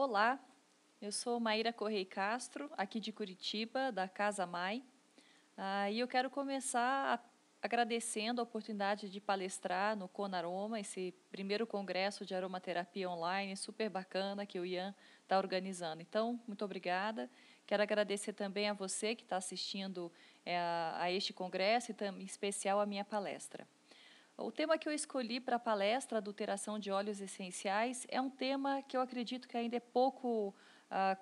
Olá, eu sou Maíra Correia Castro, aqui de Curitiba, da Casa Mai. E eu quero começar agradecendo a oportunidade de palestrar no Conaroma, esse primeiro congresso de aromaterapia online, super bacana que o Ian está organizando. Então, muito obrigada. Quero agradecer também a você que está assistindo a este congresso e em especial a minha palestra. O tema que eu escolhi para a palestra, adulteração de óleos essenciais, é um tema que eu acredito que ainda é pouco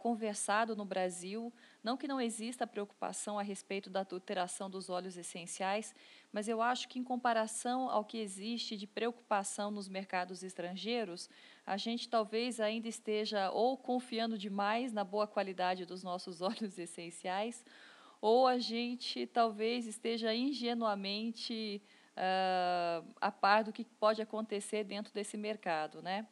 conversado no Brasil. Não que não exista preocupação a respeito da adulteração dos óleos essenciais, mas eu acho que em comparação ao que existe de preocupação nos mercados estrangeiros, a gente talvez ainda esteja ou confiando demais na boa qualidade dos nossos óleos essenciais, ou a gente talvez esteja ingenuamente a par do que pode acontecer dentro desse mercado, né?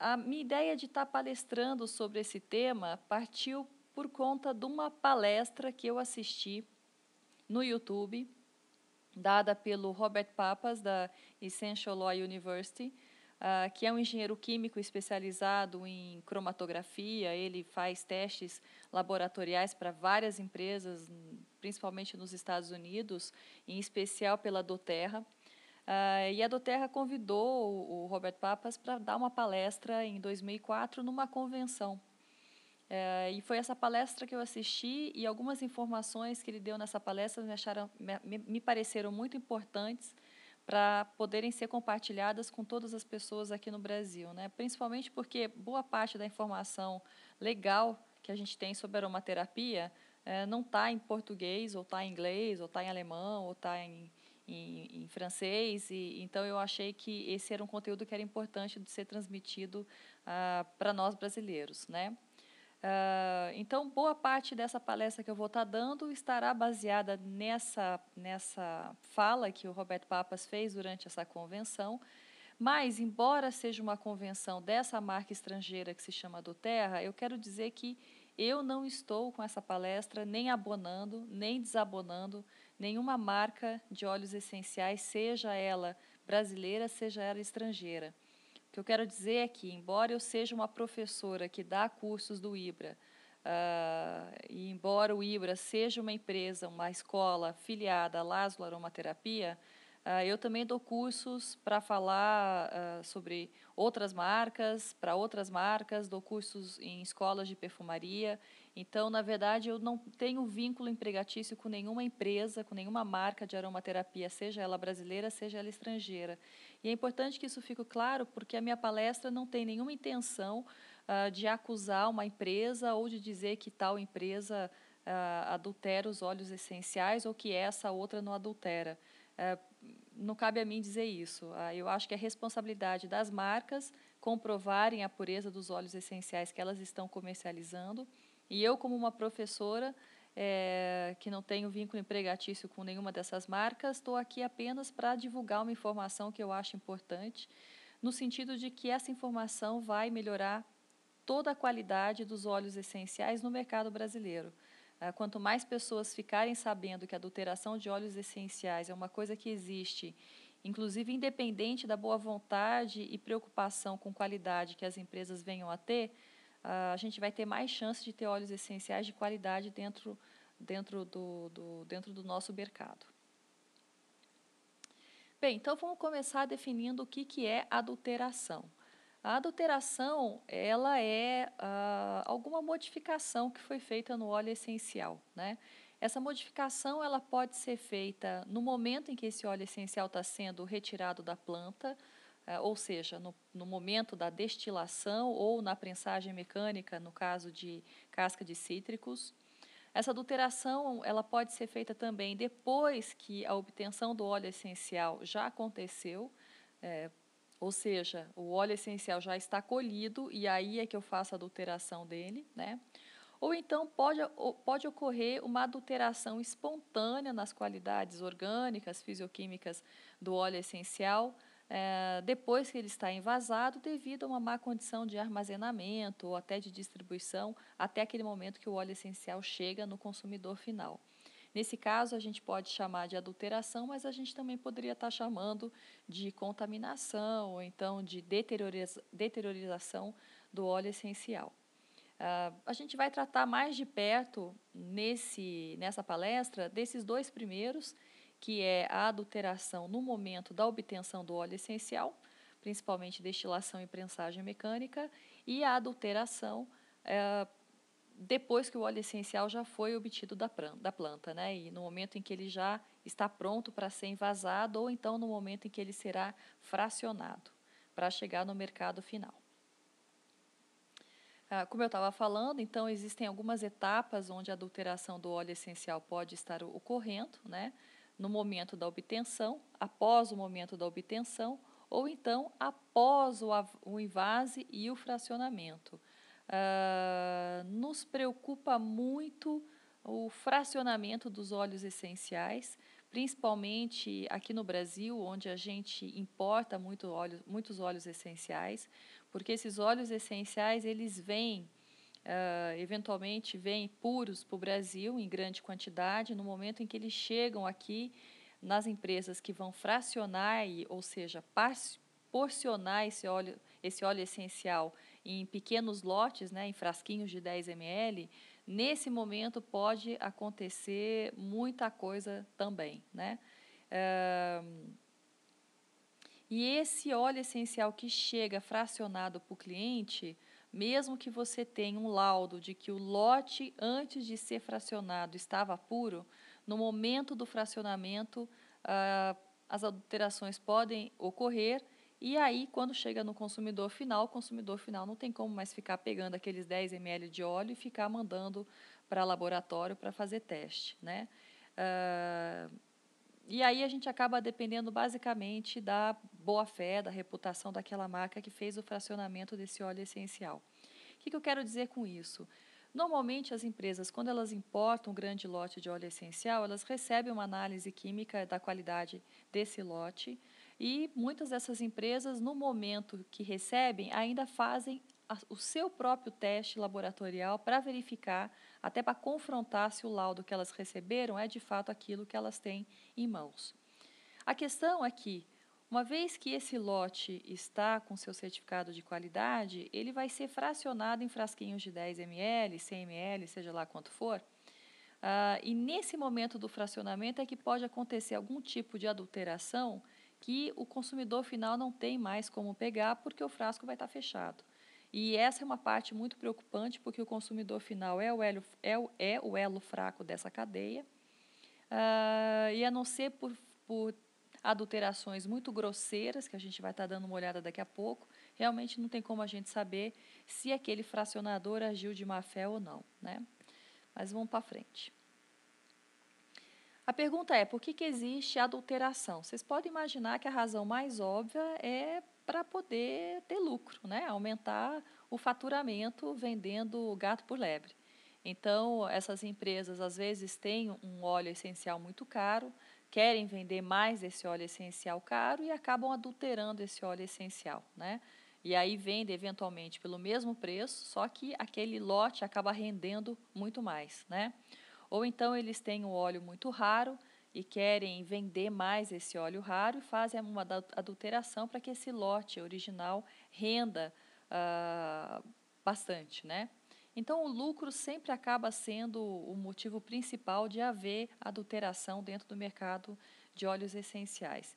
A minha ideia de estar palestrando sobre esse tema partiu por conta de uma palestra que eu assisti no YouTube, dada pelo Robert Pappas, da Essential Oil University, que é um engenheiro químico especializado em cromatografia. Ele faz testes laboratoriais para várias empresas, principalmente nos Estados Unidos, em especial pela doTERRA. E a doTERRA convidou o Robert Pappas para dar uma palestra em 2004 numa convenção. E foi essa palestra que eu assisti, e algumas informações que ele deu nessa palestra me pareceram muito importantes para poderem ser compartilhadas com todas as pessoas aqui no Brasil, né? Principalmente porque boa parte da informação legal que a gente tem sobre aromaterapia não está em português, ou está em inglês, ou está em alemão, ou está em francês, e então eu achei que esse era um conteúdo que era importante de ser transmitido para nós brasileiros, né? Então, boa parte dessa palestra que eu vou estar dando estará baseada nessa fala que o Robert Pappas fez durante essa convenção, mas, embora seja uma convenção dessa marca estrangeira que se chama doTERRA, eu quero dizer que eu não estou com essa palestra nem abonando, nem desabonando nenhuma marca de óleos essenciais, seja ela brasileira, seja ela estrangeira. O que eu quero dizer é que, embora eu seja uma professora que dá cursos do IBRA, e embora o IBRA seja uma empresa, uma escola filiada à Laszlo Aromaterapia, eu também dou cursos para falar sobre outras marcas, para outras marcas, dou cursos em escolas de perfumaria. Então, na verdade, eu não tenho vínculo empregatício com nenhuma empresa, com nenhuma marca de aromaterapia, seja ela brasileira, seja ela estrangeira. E é importante que isso fique claro, porque a minha palestra não tem nenhuma intenção de acusar uma empresa ou de dizer que tal empresa adultera os óleos essenciais ou que essa outra não adultera. Não cabe a mim dizer isso. Eu acho que é responsabilidade das marcas comprovarem a pureza dos óleos essenciais que elas estão comercializando. E eu, como uma professora que não tenho vínculo empregatício com nenhuma dessas marcas, estou aqui apenas para divulgar uma informação que eu acho importante, no sentido de que essa informação vai melhorar toda a qualidade dos óleos essenciais no mercado brasileiro. Quanto mais pessoas ficarem sabendo que a adulteração de óleos essenciais é uma coisa que existe, inclusive independente da boa vontade e preocupação com qualidade que as empresas venham a ter, a gente vai ter mais chance de ter óleos essenciais de qualidade dentro do nosso mercado. Bem, então vamos começar definindo o que é adulteração. A adulteração, ela é alguma modificação que foi feita no óleo essencial, né? Essa modificação, ela pode ser feita no momento em que esse óleo essencial está sendo retirado da planta, ou seja, no momento da destilação ou na prensagem mecânica, no caso de casca de cítricos. Essa adulteração, ela pode ser feita também depois que a obtenção do óleo essencial já aconteceu, ou seja, o óleo essencial já está colhido e aí é que eu faço a adulteração dele, né? Ou então pode ocorrer uma adulteração espontânea nas qualidades orgânicas, fisioquímicas do óleo essencial, depois que ele está envasado, devido a uma má condição de armazenamento ou até de distribuição, até aquele momento que o óleo essencial chega no consumidor final. Nesse caso, a gente pode chamar de adulteração, mas a gente também poderia estar chamando de contaminação, ou então de deteriorização do óleo essencial. A gente vai tratar mais de perto, nessa palestra, desses dois primeiros, que é a adulteração no momento da obtenção do óleo essencial, principalmente destilação e prensagem mecânica, e a adulteração depois que o óleo essencial já foi obtido da planta, né? E no momento em que ele já está pronto para ser envasado, ou então no momento em que ele será fracionado, para chegar no mercado final. Como eu estava falando, então existem algumas etapas onde a adulteração do óleo essencial pode estar ocorrendo, né? No momento da obtenção, após o momento da obtenção, ou então após o invase e o fracionamento. Nos preocupa muito o fracionamento dos óleos essenciais, principalmente aqui no Brasil, onde a gente importa muitos óleos essenciais, porque esses óleos essenciais, eles vêm, eventualmente, vêm puros para o Brasil em grande quantidade. No momento em que eles chegam aqui nas empresas que vão fracionar, ou seja, porcionar esse óleo essencial em pequenos lotes, né, em frasquinhos de 10 ml, nesse momento pode acontecer muita coisa também, né? E esse óleo essencial que chega fracionado para o cliente, mesmo que você tenha um laudo de que o lote antes de ser fracionado estava puro, no momento do fracionamento as adulterações podem ocorrer. E aí, quando chega no consumidor final, o consumidor final não tem como mais ficar pegando aqueles 10 ml de óleo e ficar mandando para laboratório para fazer teste, né? E aí a gente acaba dependendo basicamente da boa-fé, da reputação daquela marca que fez o fracionamento desse óleo essencial. O que eu quero dizer com isso? Normalmente as empresas, quando elas importam um grande lote de óleo essencial, elas recebem uma análise química da qualidade desse lote e muitas dessas empresas, no momento que recebem, ainda fazem o seu próprio teste laboratorial para verificar, até para confrontar se o laudo que elas receberam é de fato aquilo que elas têm em mãos. A questão é que, uma vez que esse lote está com seu certificado de qualidade, ele vai ser fracionado em frasquinhos de 10 ml, 100 ml, seja lá quanto for. E nesse momento do fracionamento é que pode acontecer algum tipo de adulteração que o consumidor final não tem mais como pegar porque o frasco vai estar fechado. E essa é uma parte muito preocupante porque o consumidor final é o elo fraco dessa cadeia. E a não ser por adulterações muito grosseiras, que a gente vai estar dando uma olhada daqui a pouco, realmente não tem como a gente saber se aquele fracionador agiu de má fé ou não, né? Mas vamos para frente. A pergunta é, por que existe adulteração? Vocês podem imaginar que a razão mais óbvia é para poder ter lucro, né? Aumentar o faturamento vendendo gato por lebre. Então, essas empresas às vezes têm um óleo essencial muito caro, querem vender mais esse óleo essencial caro e acabam adulterando esse óleo essencial, né? E aí vende eventualmente pelo mesmo preço, só que aquele lote acaba rendendo muito mais, né? Ou então eles têm um óleo muito raro e querem vender mais esse óleo raro e fazem uma adulteração para que esse lote original renda bastante, né? Então, o lucro sempre acaba sendo o motivo principal de haver adulteração dentro do mercado de óleos essenciais.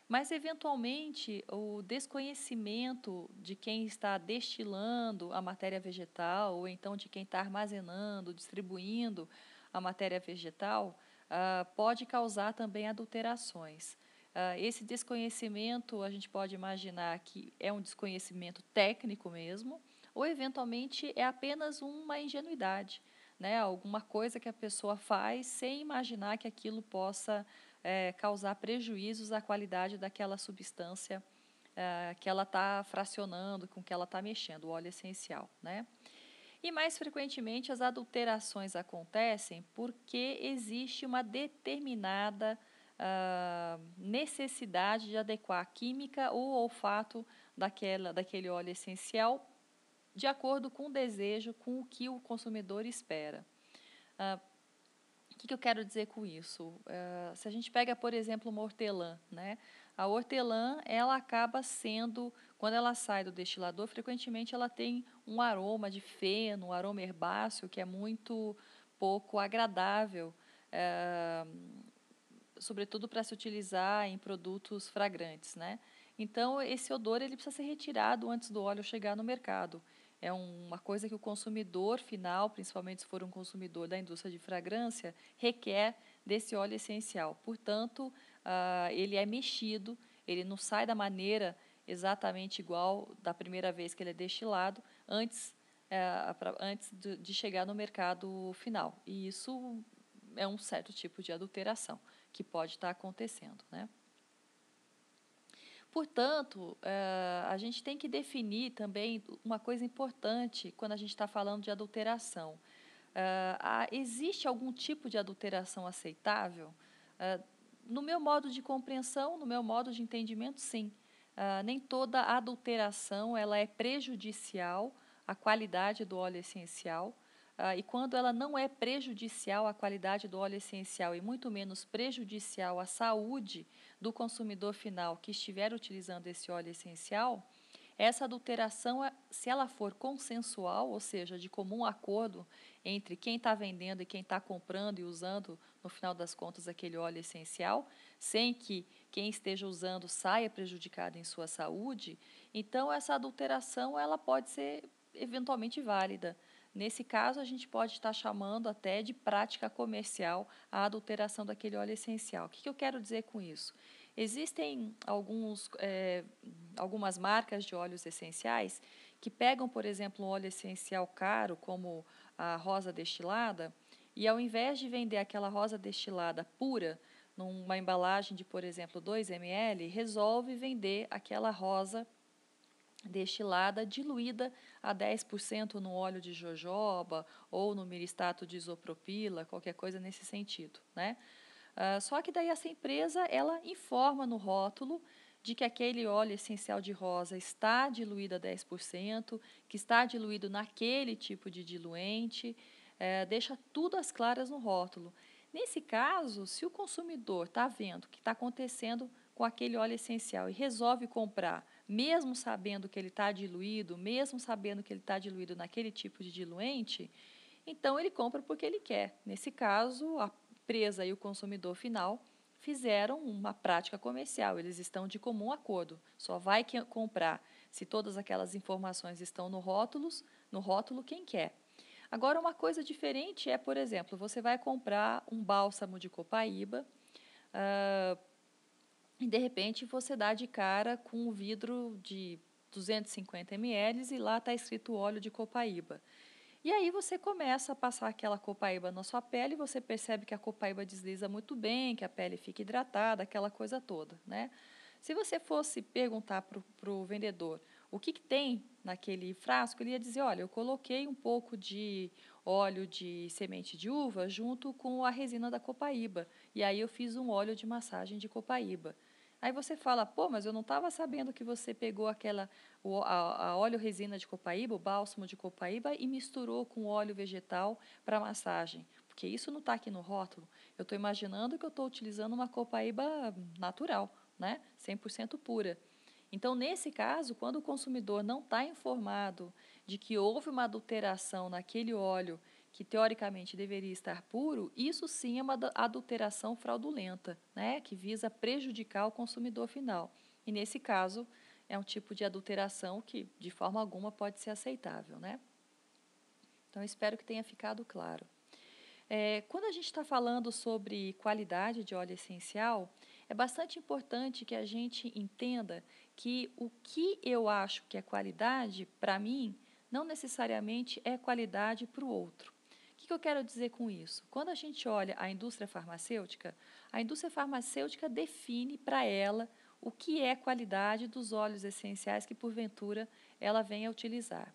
Mas, eventualmente, o desconhecimento de quem está destilando a matéria vegetal, ou então de quem está armazenando, distribuindo a matéria vegetal, pode causar também adulterações. Esse desconhecimento, a gente pode imaginar que é um desconhecimento técnico mesmo, ou eventualmente é apenas uma ingenuidade, né? Alguma coisa que a pessoa faz sem imaginar que aquilo possa causar prejuízos à qualidade daquela substância que ela está fracionando, com que ela está mexendo, o óleo essencial, né? E mais frequentemente as adulterações acontecem porque existe uma determinada necessidade de adequar a química ou o olfato daquele óleo essencial de acordo com o desejo, com o que o consumidor espera. O que eu quero dizer com isso? Se a gente pega, por exemplo, uma hortelã, né? A hortelã, ela acaba sendo, quando ela sai do destilador, frequentemente ela tem um aroma de feno, um aroma herbáceo que é muito pouco agradável, sobretudo para se utilizar em produtos fragrantes, né? Então, esse odor ele precisa ser retirado antes do óleo chegar no mercado. É uma coisa que o consumidor final, principalmente se for um consumidor da indústria de fragrância, requer desse óleo essencial. Portanto, ele é mexido, ele não sai da maneira exatamente igual da primeira vez que ele é destilado, antes de chegar no mercado final. E isso é um certo tipo de adulteração que pode estar acontecendo, né? Portanto, a gente tem que definir também uma coisa importante quando a gente está falando de adulteração. Existe algum tipo de adulteração aceitável? No meu modo de compreensão, no meu modo de entendimento, sim. Nem toda adulteração ela é prejudicial à qualidade do óleo essencial. E quando ela não é prejudicial à qualidade do óleo essencial e muito menos prejudicial à saúde do consumidor final que estiver utilizando esse óleo essencial, essa adulteração, se ela for consensual, ou seja, de comum acordo entre quem está vendendo e quem está comprando e usando, no final das contas, aquele óleo essencial, sem que quem esteja usando saia prejudicado em sua saúde, então essa adulteração ela pode ser eventualmente válida. Nesse caso, a gente pode estar chamando até de prática comercial a adulteração daquele óleo essencial. O que eu quero dizer com isso? Existem algumas marcas de óleos essenciais que pegam, por exemplo, um óleo essencial caro, como a rosa destilada, e ao invés de vender aquela rosa destilada pura, numa embalagem de, por exemplo, 2 ml, resolve vender aquela rosa destilada diluída a 10% no óleo de jojoba ou no miristato de isopropila, qualquer coisa nesse sentido, né? Só que daí essa empresa, ela informa no rótulo de que aquele óleo essencial de rosa está diluído a 10%, que está diluído naquele tipo de diluente, deixa tudo às claras no rótulo. Nesse caso, se o consumidor está vendo o que está acontecendo com aquele óleo essencial e resolve comprar, mesmo sabendo que ele está diluído, mesmo sabendo que ele está diluído naquele tipo de diluente, então ele compra porque ele quer. Nesse caso, a empresa e o consumidor final fizeram uma prática comercial, eles estão de comum acordo. Só vai comprar se todas aquelas informações estão no rótulo quem quer. Agora, uma coisa diferente é, por exemplo, você vai comprar um bálsamo de copaíba, e de repente você dá de cara com um vidro de 250 ml e lá está escrito óleo de copaíba. E aí você começa a passar aquela copaíba na sua pele e você percebe que a copaíba desliza muito bem, que a pele fica hidratada, aquela coisa toda, né? Se você fosse perguntar para o vendedor o que tem naquele frasco, ele ia dizer, olha, eu coloquei um pouco de óleo de semente de uva junto com a resina da copaíba, e aí eu fiz um óleo de massagem de copaíba. Aí você fala, pô, mas eu não estava sabendo que você pegou a óleo resina de copaíba, o bálsamo de copaíba, e misturou com óleo vegetal para massagem. Porque isso não está aqui no rótulo. Eu estou imaginando que eu estou utilizando uma copaíba natural, né? 100% pura. Então, nesse caso, quando o consumidor não está informado de que houve uma adulteração naquele óleo que teoricamente deveria estar puro, isso sim é uma adulteração fraudulenta, né, que visa prejudicar o consumidor final. E nesse caso, é um tipo de adulteração que de forma alguma pode ser aceitável, né? Então, espero que tenha ficado claro. Quando a gente está falando sobre qualidade de óleo essencial, é bastante importante que a gente entenda que o que eu acho que é qualidade, para mim, não necessariamente é qualidade para o outro. O que eu quero dizer com isso? Quando a gente olha a indústria farmacêutica define para ela o que é qualidade dos óleos essenciais que, porventura, ela venha a utilizar.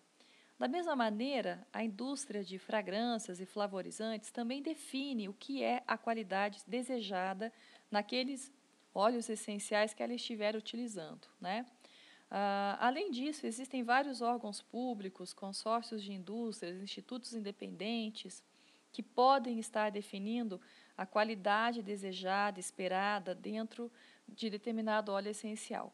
Da mesma maneira, a indústria de fragrâncias e flavorizantes também define o que é a qualidade desejada naqueles óleos essenciais que ela estiver utilizando, né? Além disso, existem vários órgãos públicos, consórcios de indústrias, institutos independentes, que podem estar definindo a qualidade desejada, esperada, dentro de determinado óleo essencial.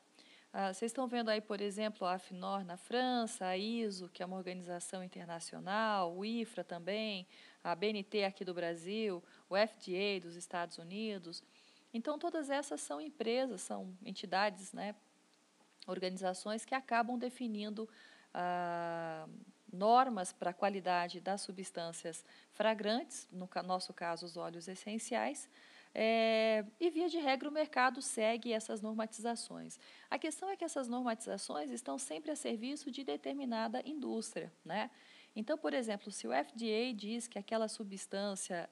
Vocês estão vendo aí, por exemplo, a AFNOR na França, a ISO, que é uma organização internacional, o IFRA também, a BNT aqui do Brasil, o FDA dos Estados Unidos. Então, todas essas são empresas, são entidades, né, organizações que acabam definindo normas para a qualidade das substâncias fragrantes, no nosso caso, os óleos essenciais, e, via de regra, o mercado segue essas normatizações. A questão é que essas normatizações estão sempre a serviço de determinada indústria, né? Então, por exemplo, se o FDA diz que aquela substância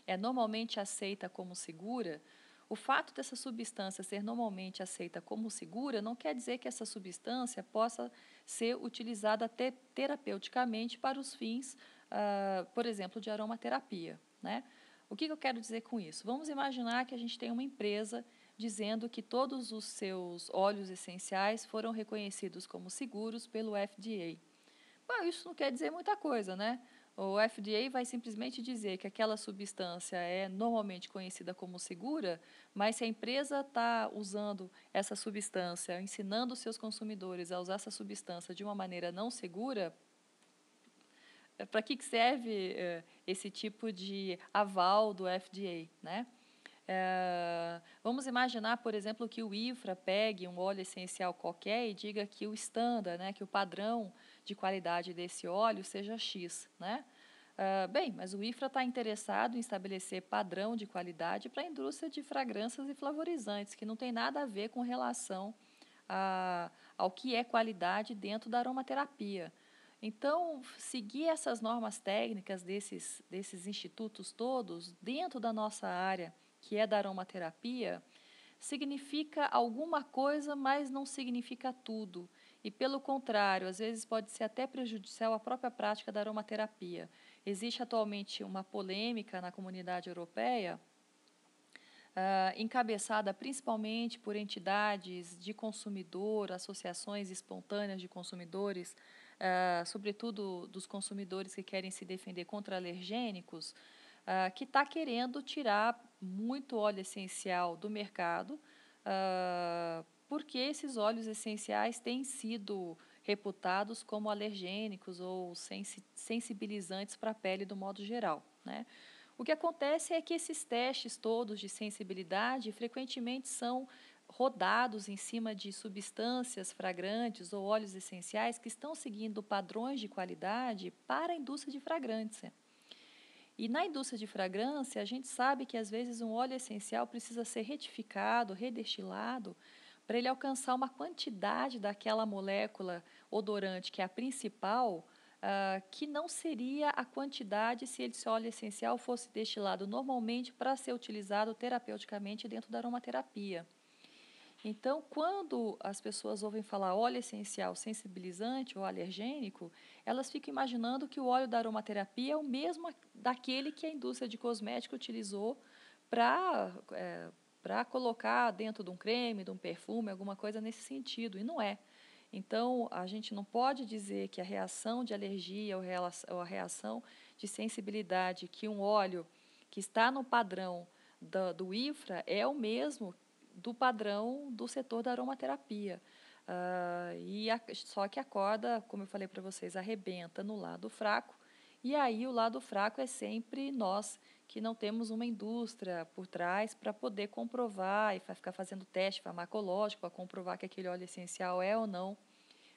é normalmente aceita como segura, o fato dessa substância ser normalmente aceita como segura não quer dizer que essa substância possa ser utilizada terapeuticamente para os fins, por exemplo, de aromaterapia, né? O que eu quero dizer com isso? Vamos imaginar que a gente tem uma empresa dizendo que todos os seus óleos essenciais foram reconhecidos como seguros pelo FDA. Bom, isso não quer dizer muita coisa, né? O FDA vai simplesmente dizer que aquela substância é normalmente conhecida como segura, mas se a empresa está usando essa substância, ensinando os seus consumidores a usar essa substância de uma maneira não segura, para que serve esse tipo de aval do FDA, né? Vamos imaginar, por exemplo, que o IFRA pegue um óleo essencial qualquer e diga que o standard, né, que o padrão de qualidade desse óleo seja X, né? Bem, mas o IFRA está interessado em estabelecer padrão de qualidade para a indústria de fragrâncias e flavorizantes, que não tem nada a ver com relação ao que é qualidade dentro da aromaterapia. Então, seguir essas normas técnicas desses institutos todos dentro da nossa área, que é da aromaterapia, significa alguma coisa, mas não significa tudo. E, pelo contrário, às vezes pode ser até prejudicial à própria prática da aromaterapia. Existe atualmente uma polêmica na comunidade europeia, encabeçada principalmente por entidades de consumidor, associações espontâneas de consumidores, sobretudo dos consumidores que querem se defender contra alergênicos, que está querendo tirar muito óleo essencial do mercado, porque esses óleos essenciais têm sido reputados como alergênicos ou sensibilizantes para a pele do modo geral, né? O que acontece é que esses testes todos de sensibilidade frequentemente são rodados em cima de substâncias fragrantes ou óleos essenciais que estão seguindo padrões de qualidade para a indústria de fragrância. E na indústria de fragrância, a gente sabe que às vezes um óleo essencial precisa ser retificado, redestilado, para ele alcançar uma quantidade daquela molécula odorante que é a principal, que não seria a quantidade se esse óleo essencial fosse destilado normalmente para ser utilizado terapeuticamente dentro da aromaterapia. Então, quando as pessoas ouvem falar óleo essencial sensibilizante ou alergênico, elas ficam imaginando que o óleo da aromaterapia é o mesmo daquele que a indústria de cosmético utilizou para colocar dentro de um creme, de um perfume, alguma coisa nesse sentido, e não é. Então, a gente não pode dizer que a reação de alergia ou a reação de sensibilidade que um óleo que está no padrão do IFRA é o mesmo do padrão do setor da aromaterapia. Só que a corda, como eu falei para vocês, arrebenta no lado fraco, e aí o lado fraco é sempre nós, que não temos uma indústria por trás para poder comprovar e ficar fazendo teste farmacológico para comprovar que aquele óleo essencial é ou não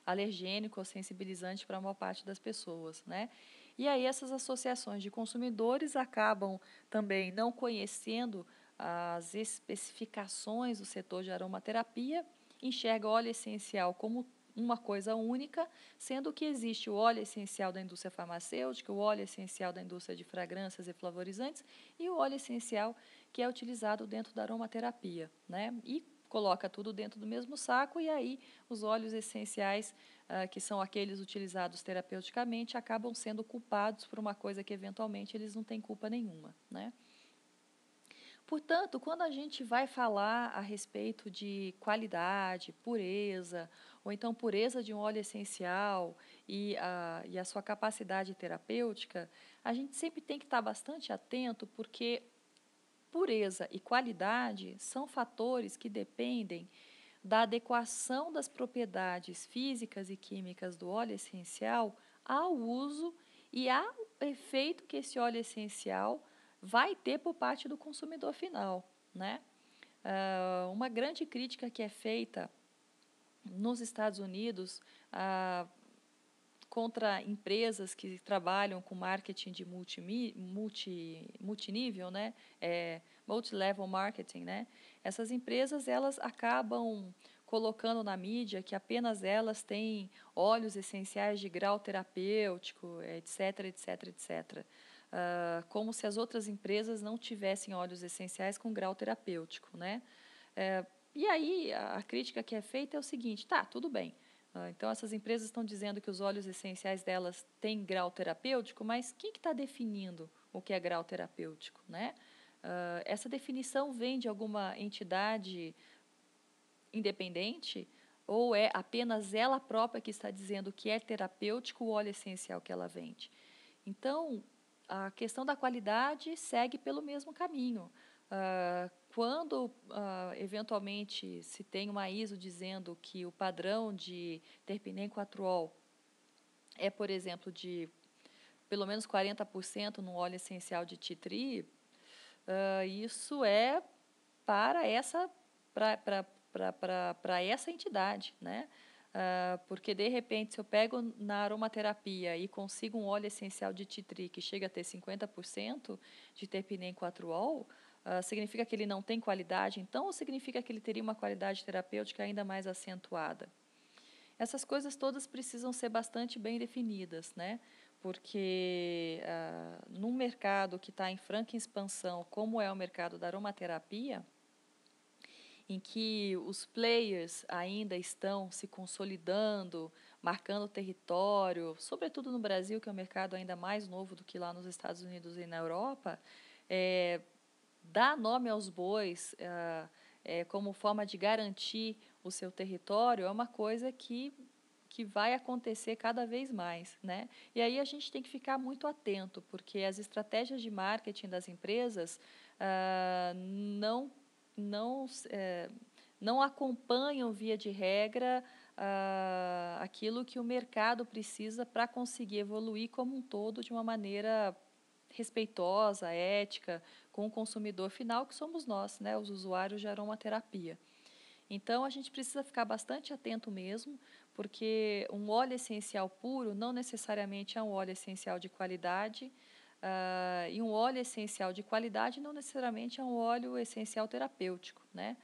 alergênico ou sensibilizante para a maior parte das pessoas, né? E aí essas associações de consumidores acabam também não conhecendo as especificações do setor de aromaterapia, enxerga o óleo essencial como uma coisa única, sendo que existe o óleo essencial da indústria farmacêutica, o óleo essencial da indústria de fragrâncias e flavorizantes e o óleo essencial que é utilizado dentro da aromaterapia, né? E coloca tudo dentro do mesmo saco e aí os óleos essenciais, que são aqueles utilizados terapeuticamente, acabam sendo culpados por uma coisa que eventualmente eles não têm culpa nenhuma, né? Portanto, quando a gente vai falar a respeito de qualidade, pureza, ou então pureza de um óleo essencial e a sua capacidade terapêutica, a gente sempre tem que estar bastante atento, porque pureza e qualidade são fatores que dependem da adequação das propriedades físicas e químicas do óleo essencial ao uso e ao efeito que esse óleo essencial vai ter por parte do consumidor final, né? Uma grande crítica que é feita nos Estados Unidos contra empresas que trabalham com marketing de multinível, né? Multilevel marketing, né? Essas empresas, elas acabam colocando na mídia que apenas elas têm óleos essenciais de grau terapêutico, etc, etc, etc. Como se as outras empresas não tivessem óleos essenciais com grau terapêutico, né? E aí a crítica que é feita é o seguinte, tá, tudo bem. Então, essas empresas estão dizendo que os óleos essenciais delas têm grau terapêutico, mas quem que está definindo o que é grau terapêutico, né? Essa definição vem de alguma entidade independente ou é apenas ela própria que está dizendo que é terapêutico o óleo essencial que ela vende? Então, a questão da qualidade segue pelo mesmo caminho. Quando, eventualmente, se tem uma ISO dizendo que o padrão de terpinequatrol é, por exemplo, de pelo menos 40% no óleo essencial de tea tree, isso é para essa, para essa entidade, né? Porque, de repente, se eu pego na aromaterapia e consigo um óleo essencial de tea tree que chega a ter 50% de terpinequatrol, significa que ele não tem qualidade, então, ou significa que ele teria uma qualidade terapêutica ainda mais acentuada? Essas coisas todas precisam ser bastante bem definidas, né? Porque num mercado que está em franca expansão, como é o mercado da aromaterapia, em que os players ainda estão se consolidando, marcando território, sobretudo no Brasil, que é um mercado ainda mais novo do que lá nos Estados Unidos e na Europa, dar nome aos bois como forma de garantir o seu território é uma coisa que vai acontecer cada vez mais, né? E aí a gente tem que ficar muito atento, porque as estratégias de marketing das empresas não acompanham, via de regra, aquilo que o mercado precisa para conseguir evoluir como um todo de uma maneira respeitosa, ética, com o consumidor final, que somos nós, né, os usuários de aromaterapia. Então, a gente precisa ficar bastante atento mesmo, porque um óleo essencial puro não necessariamente é um óleo essencial de qualidade, e um óleo essencial de qualidade não necessariamente é um óleo essencial terapêutico, né?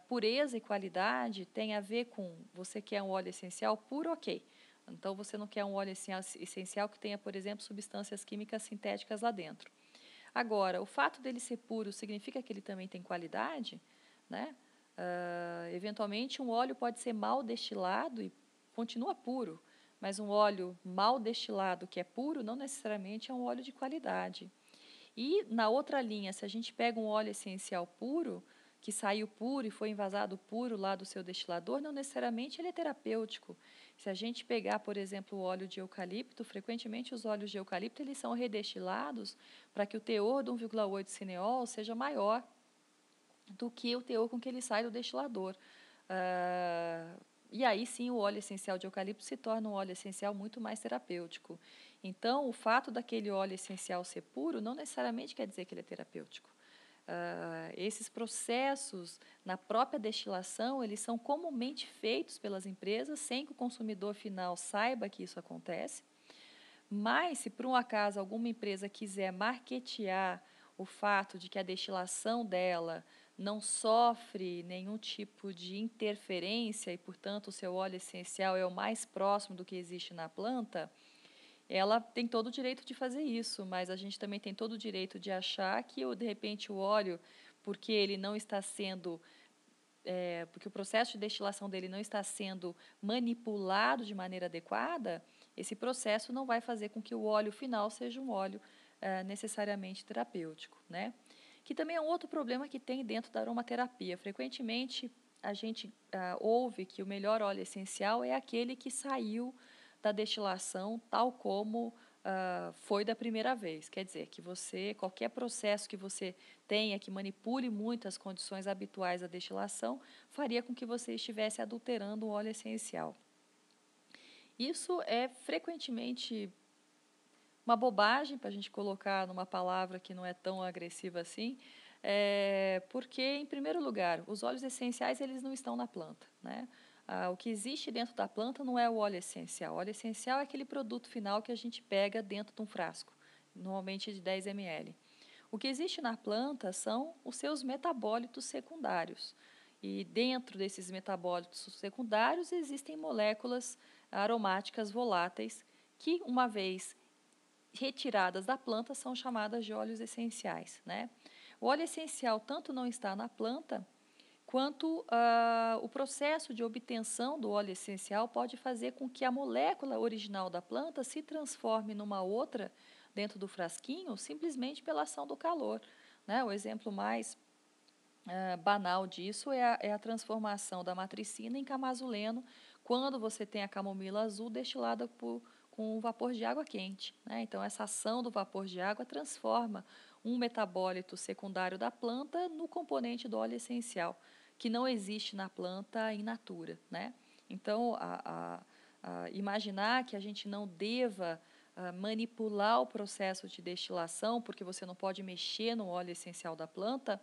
Pureza e qualidade tem a ver com, você quer um óleo essencial puro, ok. Então, você não quer um óleo essencial que tenha, por exemplo, substâncias químicas sintéticas lá dentro. Agora, o fato dele ser puro significa que ele também tem qualidade, né? Eventualmente, um óleo pode ser mal destilado e continua puro, mas um óleo mal destilado que é puro não necessariamente é um óleo de qualidade. E, na outra linha, se a gente pega um óleo essencial puro, que saiu puro e foi envasado puro lá do seu destilador, não necessariamente ele é terapêutico. Se a gente pegar, por exemplo, o óleo de eucalipto, frequentemente os óleos de eucalipto eles são redestilados para que o teor de 1,8 cineol seja maior do que o teor com que ele sai do destilador. E aí sim o óleo essencial de eucalipto se torna um óleo essencial muito mais terapêutico. Então, o fato daquele óleo essencial ser puro não necessariamente quer dizer que ele é terapêutico. Esses processos na própria destilação, eles são comumente feitos pelas empresas sem que o consumidor final saiba que isso acontece. Mas, se por um acaso alguma empresa quiser marketear o fato de que a destilação dela não sofre nenhum tipo de interferência e, portanto, o seu óleo essencial é o mais próximo do que existe na planta, ela tem todo o direito de fazer isso, mas a gente também tem todo o direito de achar que, de repente, o óleo, porque ele não está sendo, porque o processo de destilação dele não está sendo manipulado de maneira adequada, esse processo não vai fazer com que o óleo final seja um óleo necessariamente terapêutico, né? Que também é um outro problema que tem dentro da aromaterapia. Frequentemente, a gente ouve que o melhor óleo essencial é aquele que saiu da destilação, tal como foi da primeira vez. Quer dizer, que qualquer processo que você tenha, que manipule muito as condições habituais da destilação, faria com que você estivesse adulterando o óleo essencial. Isso é frequentemente uma bobagem, para a gente colocar numa palavra que não é tão agressiva assim, porque, em primeiro lugar, os óleos essenciais eles não estão na planta, né? O que existe dentro da planta não é o óleo essencial. O óleo essencial é aquele produto final que a gente pega dentro de um frasco, normalmente de 10 ml. O que existe na planta são os seus metabólitos secundários. E dentro desses metabólitos secundários existem moléculas aromáticas voláteis que, uma vez retiradas da planta, são chamadas de óleos essenciais, né? O óleo essencial tanto não está na planta, quanto o processo de obtenção do óleo essencial pode fazer com que a molécula original da planta se transforme numa outra dentro do frasquinho, simplesmente pela ação do calor, né? O exemplo mais banal disso é a transformação da matricina em camazuleno, quando você tem a camomila azul destilada com vapor de água quente, né? Então, essa ação do vapor de água transforma um metabólito secundário da planta no componente do óleo essencial, que não existe na planta in natura, né? Então, imaginar que a gente não deva manipular o processo de destilação, porque você não pode mexer no óleo essencial da planta,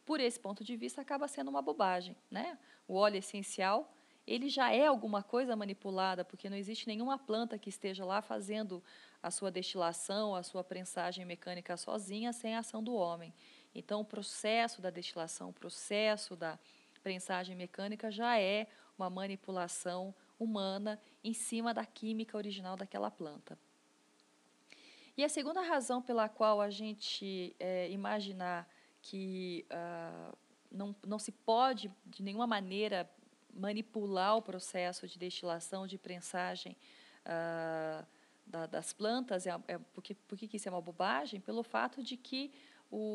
por esse ponto de vista, acaba sendo uma bobagem, né? O óleo essencial, ele já é alguma coisa manipulada, porque não existe nenhuma planta que esteja lá fazendo a sua destilação, a sua prensagem mecânica sozinha, sem a ação do homem. Então, o processo da destilação, o processo da prensagem mecânica já é uma manipulação humana em cima da química original daquela planta. E a segunda razão pela qual a gente imaginar que não se pode, de nenhuma maneira, manipular o processo de destilação, de prensagem das plantas, por que isso é uma bobagem? Pelo fato de que,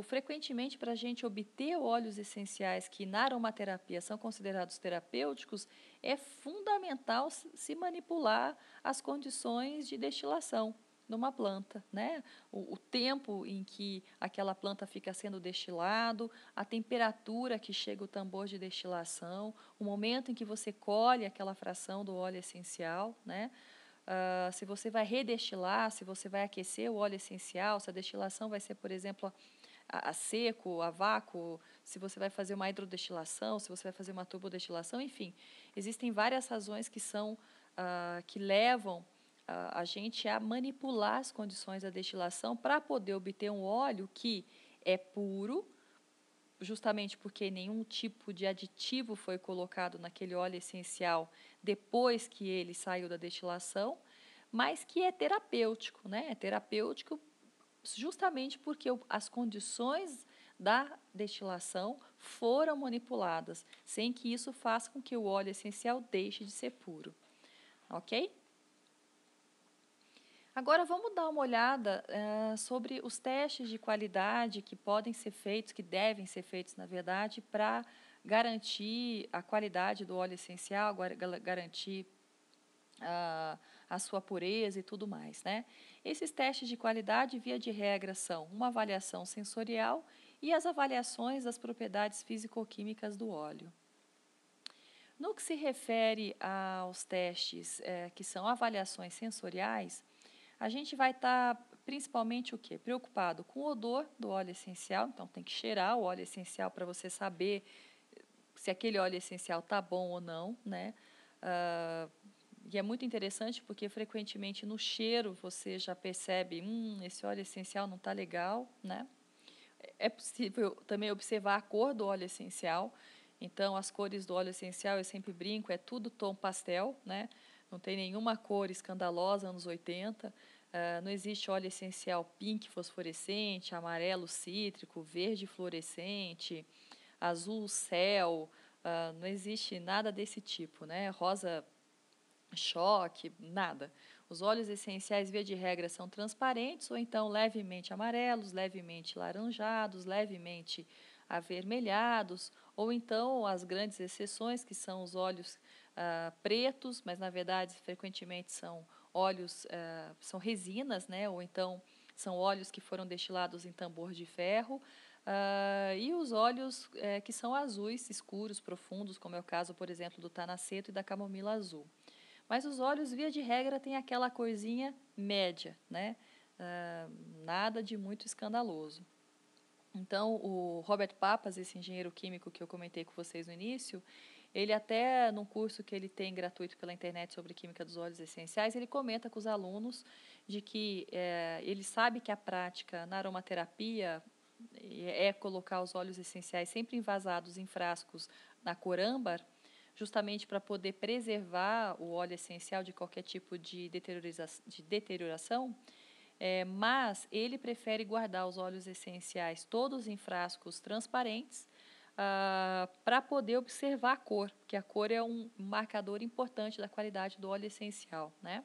frequentemente, para a gente obter óleos essenciais que na aromaterapia são considerados terapêuticos, é fundamental se manipular as condições de destilação numa planta, né? O tempo em que aquela planta fica sendo destilado, a temperatura que chega o tambor de destilação, o momento em que você colhe aquela fração do óleo essencial, né? Se você vai redestilar, se você vai aquecer o óleo essencial, se a destilação vai ser, por exemplo, a seco, a vácuo, se você vai fazer uma hidrodestilação, se você vai fazer uma turbodestilação, enfim, existem várias razões que levam a gente a manipular as condições da destilação para poder obter um óleo que é puro, justamente porque nenhum tipo de aditivo foi colocado naquele óleo essencial depois que ele saiu da destilação, mas que é terapêutico, né? É terapêutico justamente porque as condições da destilação foram manipuladas, sem que isso faça com que o óleo essencial deixe de ser puro. Ok? Agora vamos dar uma olhada sobre os testes de qualidade que podem ser feitos, que devem ser feitos, na verdade, para garantir a qualidade do óleo essencial, garantir a sua pureza e tudo mais, né? Esses testes de qualidade, via de regra, são uma avaliação sensorial e as avaliações das propriedades físico-químicas do óleo. No que se refere aos testes que são avaliações sensoriais, a gente vai estar principalmente o quê? Preocupado com o odor do óleo essencial, então tem que cheirar o óleo essencial para você saber se aquele óleo essencial está bom ou não, né? E é muito interessante porque frequentemente no cheiro você já percebe, esse óleo essencial não está legal, né? É possível também observar a cor do óleo essencial. Então, as cores do óleo essencial, eu sempre brinco, é tudo tom pastel, né? Não tem nenhuma cor escandalosa, anos 80. Não existe óleo essencial pink fosforescente, amarelo cítrico, verde fluorescente, azul céu. Não existe nada desse tipo, né? Rosa choque, nada. Os óleos essenciais, via de regra, são transparentes ou então levemente amarelos, levemente laranjados, levemente avermelhados, ou então as grandes exceções, que são os óleos pretos, mas na verdade frequentemente são óleos, são resinas, né? Ou então são óleos que foram destilados em tambor de ferro, e os óleos que são azuis, escuros, profundos, como é o caso, por exemplo, do tanaceto e da camomila azul. Mas os óleos, via de regra, têm aquela corzinha média, né? Nada de muito escandaloso. Então, o Robert Papas, esse engenheiro químico que eu comentei com vocês no início, ele até, num curso que ele tem gratuito pela internet sobre química dos óleos essenciais, ele comenta com os alunos de que ele sabe que a prática na aromaterapia é colocar os óleos essenciais sempre envasados em frascos na cor âmbar, justamente para poder preservar o óleo essencial de qualquer tipo de deterioração, mas ele prefere guardar os óleos essenciais todos em frascos transparentes para poder observar a cor, porque a cor é um marcador importante da qualidade do óleo essencial, né?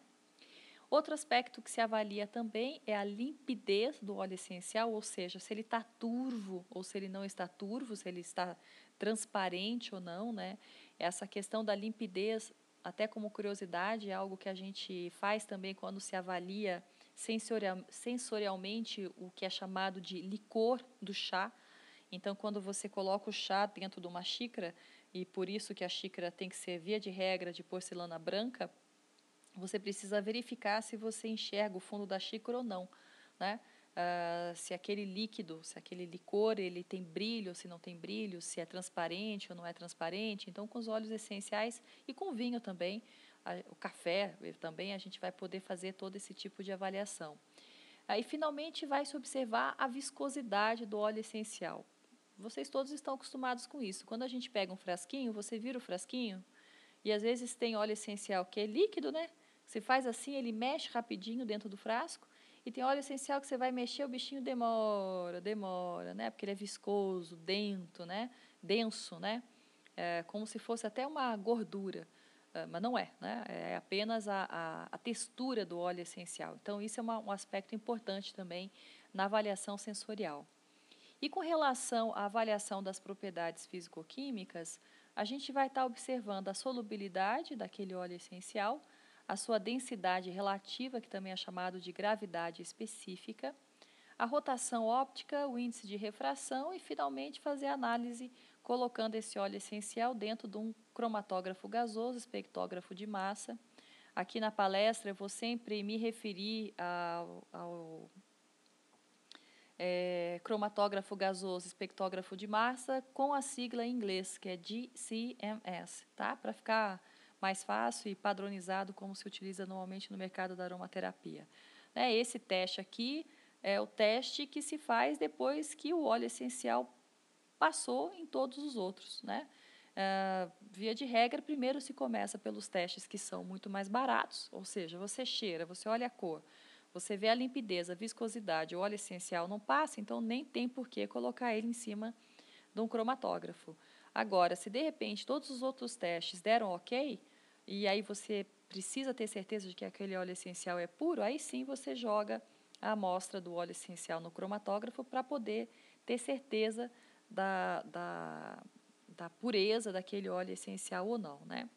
Outro aspecto que se avalia também é a limpidez do óleo essencial, ou seja, se ele está turvo ou se ele não está turvo, se ele está transparente ou não, né? Essa questão da limpidez, até como curiosidade, é algo que a gente faz também quando se avalia sensorialmente o que é chamado de licor do chá. Então, quando você coloca o chá dentro de uma xícara, e por isso que a xícara tem que ser, via de regra, de porcelana branca, você precisa verificar se você enxerga o fundo da xícara ou não, né? Se aquele líquido, se aquele licor, ele tem brilho ou se não tem brilho, se é transparente ou não é transparente. Então, com os óleos essenciais e com vinho também, o café também, a gente vai poder fazer todo esse tipo de avaliação. Aí, finalmente, vai se observar a viscosidade do óleo essencial. Vocês todos estão acostumados com isso. Quando a gente pega um frasquinho, você vira o frasquinho e às vezes tem óleo essencial que é líquido, né? Você faz assim, ele mexe rapidinho dentro do frasco. E tem óleo essencial que você vai mexer, o bichinho demora, né? Porque ele é viscoso, denso, né? Como se fosse até uma gordura. Mas não é, né? É apenas a textura do óleo essencial. Então, isso é um aspecto importante também na avaliação sensorial. E com relação à avaliação das propriedades físico-químicas, a gente vai estar observando a solubilidade daquele óleo essencial, a sua densidade relativa, que também é chamado de gravidade específica, a rotação óptica, o índice de refração e, finalmente, fazer a análise colocando esse óleo essencial dentro de um cromatógrafo gasoso, espectógrafo de massa. Aqui na palestra eu vou sempre me referir ao cromatógrafo gasoso, espectógrafo de massa, com a sigla em inglês, que é GCMS, tá? Para ficar mais fácil e padronizado, como se utiliza normalmente no mercado da aromaterapia. Esse teste aqui é o teste que se faz depois que o óleo essencial passou em todos os outros, né? Via de regra, primeiro se começa pelos testes que são muito mais baratos, ou seja, você cheira, você olha a cor, você vê a limpidez, a viscosidade, o óleo essencial não passa, então nem tem por que colocar ele em cima de um cromatógrafo. Agora, se de repente todos os outros testes deram ok, e aí você precisa ter certeza de que aquele óleo essencial é puro, aí sim você joga a amostra do óleo essencial no cromatógrafo para poder ter certeza da pureza daquele óleo essencial ou não, né?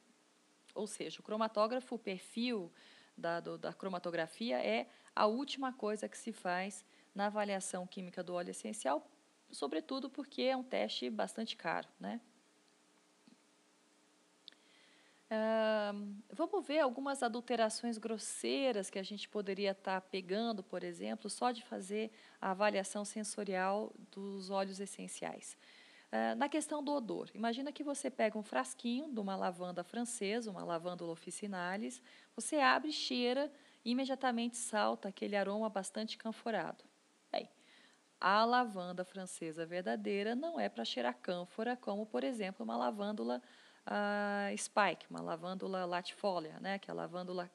Ou seja, o cromatógrafo, o perfil da cromatografia é a última coisa que se faz na avaliação química do óleo essencial, sobretudo porque é um teste bastante caro, né? Vamos ver algumas adulterações grosseiras que a gente poderia estar pegando, por exemplo, só de fazer a avaliação sensorial dos óleos essenciais. Na questão do odor, imagina que você pega um frasquinho de uma lavanda francesa, uma lavandula officinalis, você abre, cheira e imediatamente salta aquele aroma bastante canforado. Bem, a lavanda francesa verdadeira não é para cheirar cânfora, como, por exemplo, uma lavândula spike, uma lavândula latifolia, né, que é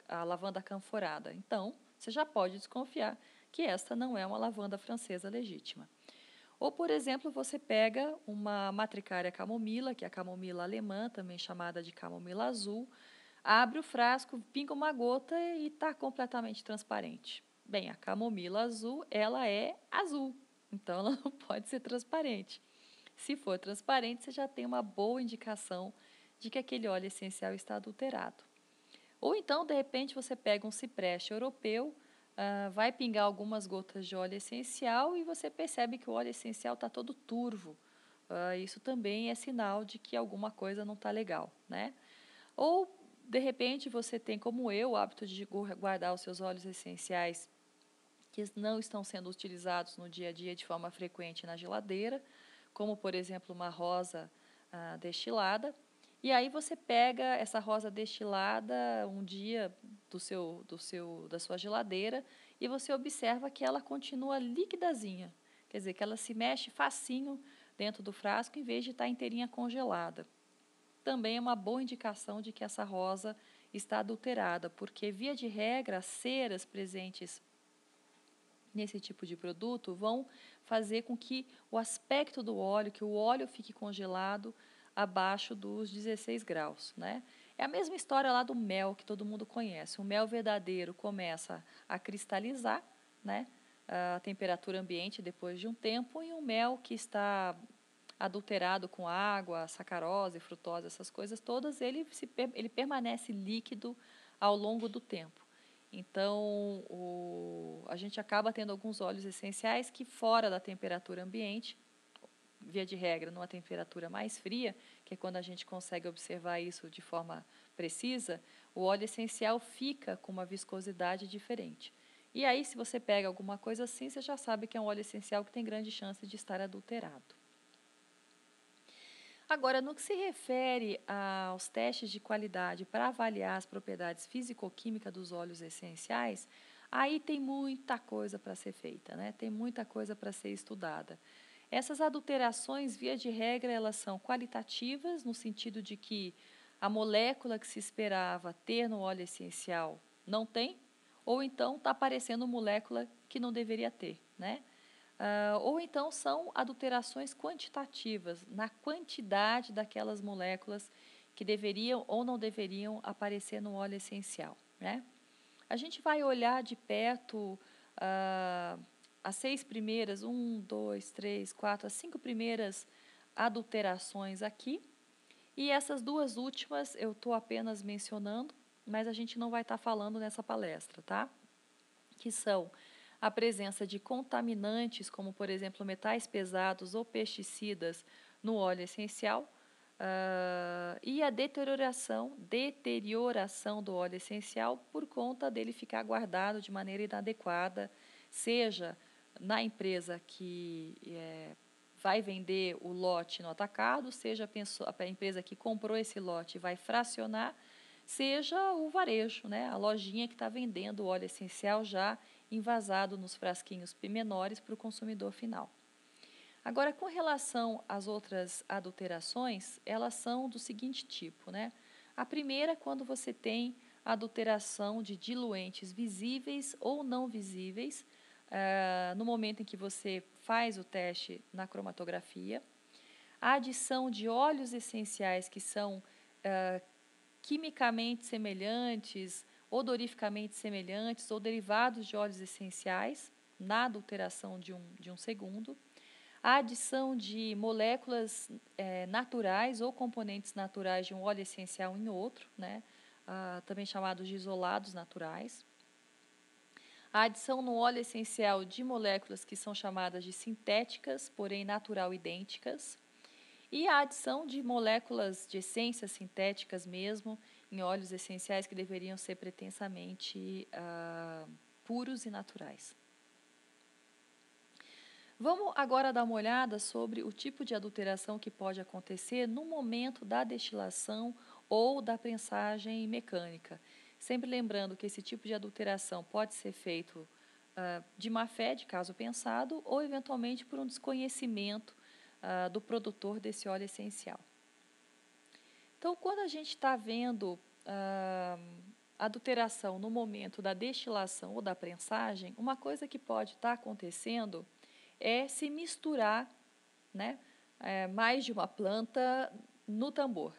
a lavanda canforada. Então, você já pode desconfiar que esta não é uma lavanda francesa legítima. Ou, por exemplo, você pega uma Matricária camomila, que é a camomila alemã, também chamada de camomila azul, abre o frasco, pinga uma gota e está completamente transparente. Bem, a camomila azul, ela é azul, então ela não pode ser transparente. Se for transparente, você já tem uma boa indicação de que aquele óleo essencial está adulterado. Ou então, de repente, você pega um cipreste europeu, vai pingar algumas gotas de óleo essencial e você percebe que o óleo essencial está todo turvo. Isso também é sinal de que alguma coisa não está legal, né? Ou, de repente, você tem, como eu, o hábito de guardar os seus óleos essenciais que não estão sendo utilizados no dia a dia de forma frequente na geladeira, como, por exemplo, uma rosa destilada. E aí você pega essa rosa destilada um dia da sua geladeira e você observa que ela continua liquidazinha. Quer dizer, que ela se mexe facinho dentro do frasco em vez de estar inteirinha congelada. Também é uma boa indicação de que essa rosa está adulterada, porque, via de regra, as ceras presentes nesse tipo de produto vão fazer com que o aspecto do óleo, que o óleo fique congelado abaixo dos 16 graus, né? É a mesma história lá do mel que todo mundo conhece. O mel verdadeiro começa a cristalizar, né? A temperatura ambiente depois de um tempo, e o mel que está adulterado com água, sacarose, frutose, essas coisas todas, ele permanece líquido ao longo do tempo. Então, a gente acaba tendo alguns óleos essenciais que, fora da temperatura ambiente, via de regra, numa temperatura mais fria, que é quando a gente consegue observar isso de forma precisa, o óleo essencial fica com uma viscosidade diferente. E aí, se você pega alguma coisa assim, você já sabe que é um óleo essencial que tem grande chance de estar adulterado. Agora, no que se refere aos testes de qualidade para avaliar as propriedades físico-químicas dos óleos essenciais, aí tem muita coisa para ser feita, né? Tem muita coisa para ser estudada. Essas adulterações, via de regra, elas são qualitativas, no sentido de que a molécula que se esperava ter no óleo essencial não tem, ou então está aparecendo molécula que não deveria ter, né? Ou então são adulterações quantitativas, na quantidade daquelas moléculas que deveriam ou não deveriam aparecer no óleo essencial, né? A gente vai olhar de perto as 6 primeiras, 1, 2, 3, 4, as 5 primeiras adulterações aqui, e essas 2 últimas eu estou apenas mencionando, mas a gente não vai estar falando nessa palestra, tá? Que são a presença de contaminantes, como, por exemplo, metais pesados ou pesticidas no óleo essencial, e a deterioração do óleo essencial por conta dele ficar guardado de maneira inadequada, seja na empresa que vai vender o lote no atacado, seja a empresa que comprou esse lote e vai fracionar, seja o varejo, né, a lojinha que está vendendo o óleo essencial já envasado nos frasquinhos menores para o consumidor final. Agora, com relação às outras adulterações, elas são do seguinte tipo, né? A primeira, quando você tem adulteração de diluentes visíveis ou não visíveis, no momento em que você faz o teste na cromatografia. A adição de óleos essenciais que são quimicamente semelhantes, odorificamente semelhantes ou derivados de óleos essenciais na adulteração de um segundo. A adição de moléculas naturais ou componentes naturais de um óleo essencial em outro, né? Também chamados de isolados naturais. A adição no óleo essencial de moléculas que são chamadas de sintéticas, porém natural idênticas. E a adição de moléculas de essências sintéticas mesmo, em óleos essenciais que deveriam ser pretensamente puros e naturais. Vamos agora dar uma olhada sobre o tipo de adulteração que pode acontecer no momento da destilação ou da prensagem mecânica. Sempre lembrando que esse tipo de adulteração pode ser feito de má fé, de caso pensado, ou eventualmente por um desconhecimento do produtor desse óleo essencial. Então, quando a gente está vendo adulteração no momento da destilação ou da prensagem, uma coisa que pode estar acontecendo é se misturar, né, mais de uma planta no tambor.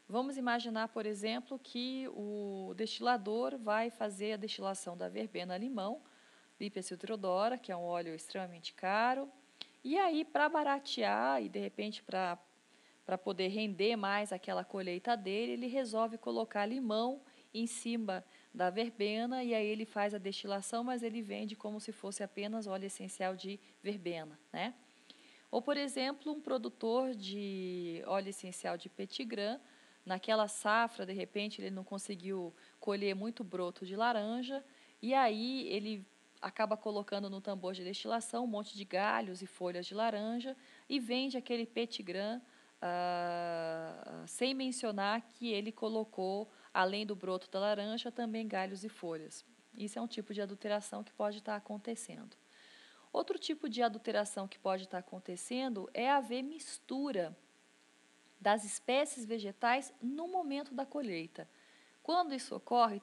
Vamos imaginar, por exemplo, que o destilador vai fazer a destilação da verbena-limão, Lipia-Citriodora, que é um óleo extremamente caro, e aí, para baratear e, de repente, para poder render mais aquela colheita dele, ele resolve colocar limão em cima da verbena e aí ele faz a destilação, mas ele vende como se fosse apenas óleo essencial de verbena, né? Ou, por exemplo, um produtor de óleo essencial de petit grain, naquela safra, de repente, ele não conseguiu colher muito broto de laranja, e aí ele acaba colocando no tambor de destilação um monte de galhos e folhas de laranja e vende aquele petit grain, sem mencionar que ele colocou, além do broto da laranja, também galhos e folhas. Isso é um tipo de adulteração que pode estar acontecendo. Outro tipo de adulteração que pode estar acontecendo é haver mistura das espécies vegetais no momento da colheita. Quando isso ocorre,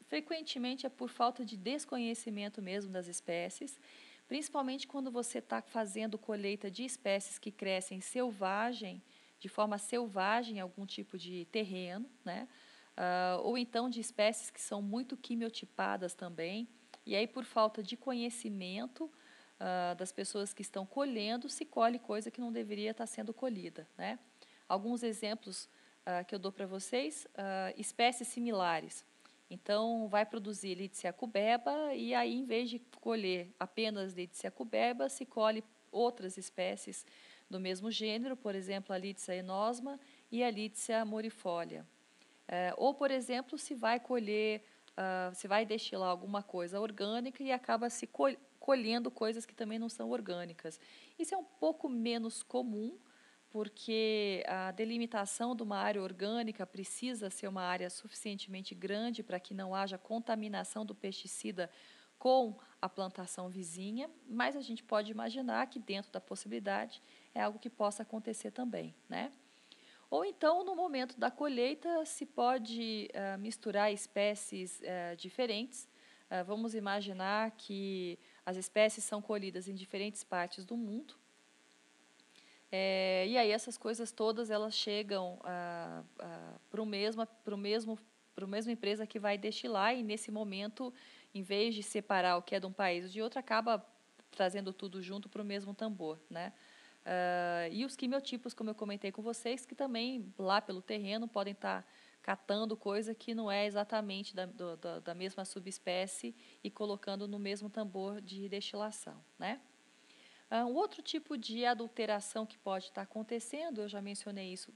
frequentemente é por falta de desconhecimento mesmo das espécies, principalmente quando você está fazendo colheita de espécies que crescem de forma selvagem em algum tipo de terreno, né? Ou então de espécies que são muito quimiotipadas também, e aí por falta de conhecimento das pessoas que estão colhendo, se colhe coisa que não deveria estar sendo colhida, né? Alguns exemplos que eu dou para vocês, espécies similares. Então, vai produzir Litzia cubeba e aí, em vez de colher apenas Litzia cubeba, se colhe outras espécies do mesmo gênero, por exemplo, a Litzia enosma e a Litzia morifolia. Ou, por exemplo, se vai colher, se vai destilar alguma coisa orgânica e acaba se colhendo coisas que também não são orgânicas. Isso é um pouco menos comum, porque a delimitação de uma área orgânica precisa ser uma área suficientemente grande para que não haja contaminação do pesticida com a plantação vizinha, mas a gente pode imaginar que dentro da possibilidade é algo que possa acontecer também, né? Ou então, no momento da colheita, se pode misturar espécies diferentes. Vamos imaginar que as espécies são colhidas em diferentes partes do mundo. E aí essas coisas todas elas chegam para a mesma empresa que vai destilar e nesse momento, em vez de separar o que é de um país ou de outro, acaba trazendo tudo junto para o mesmo tambor, né? E os quimiotipos, como eu comentei com vocês, que também lá pelo terreno podem estar catando coisa que não é exatamente da mesma subespécie e colocando no mesmo tambor de destilação, né? Um outro tipo de adulteração que pode estar acontecendo, eu já mencionei isso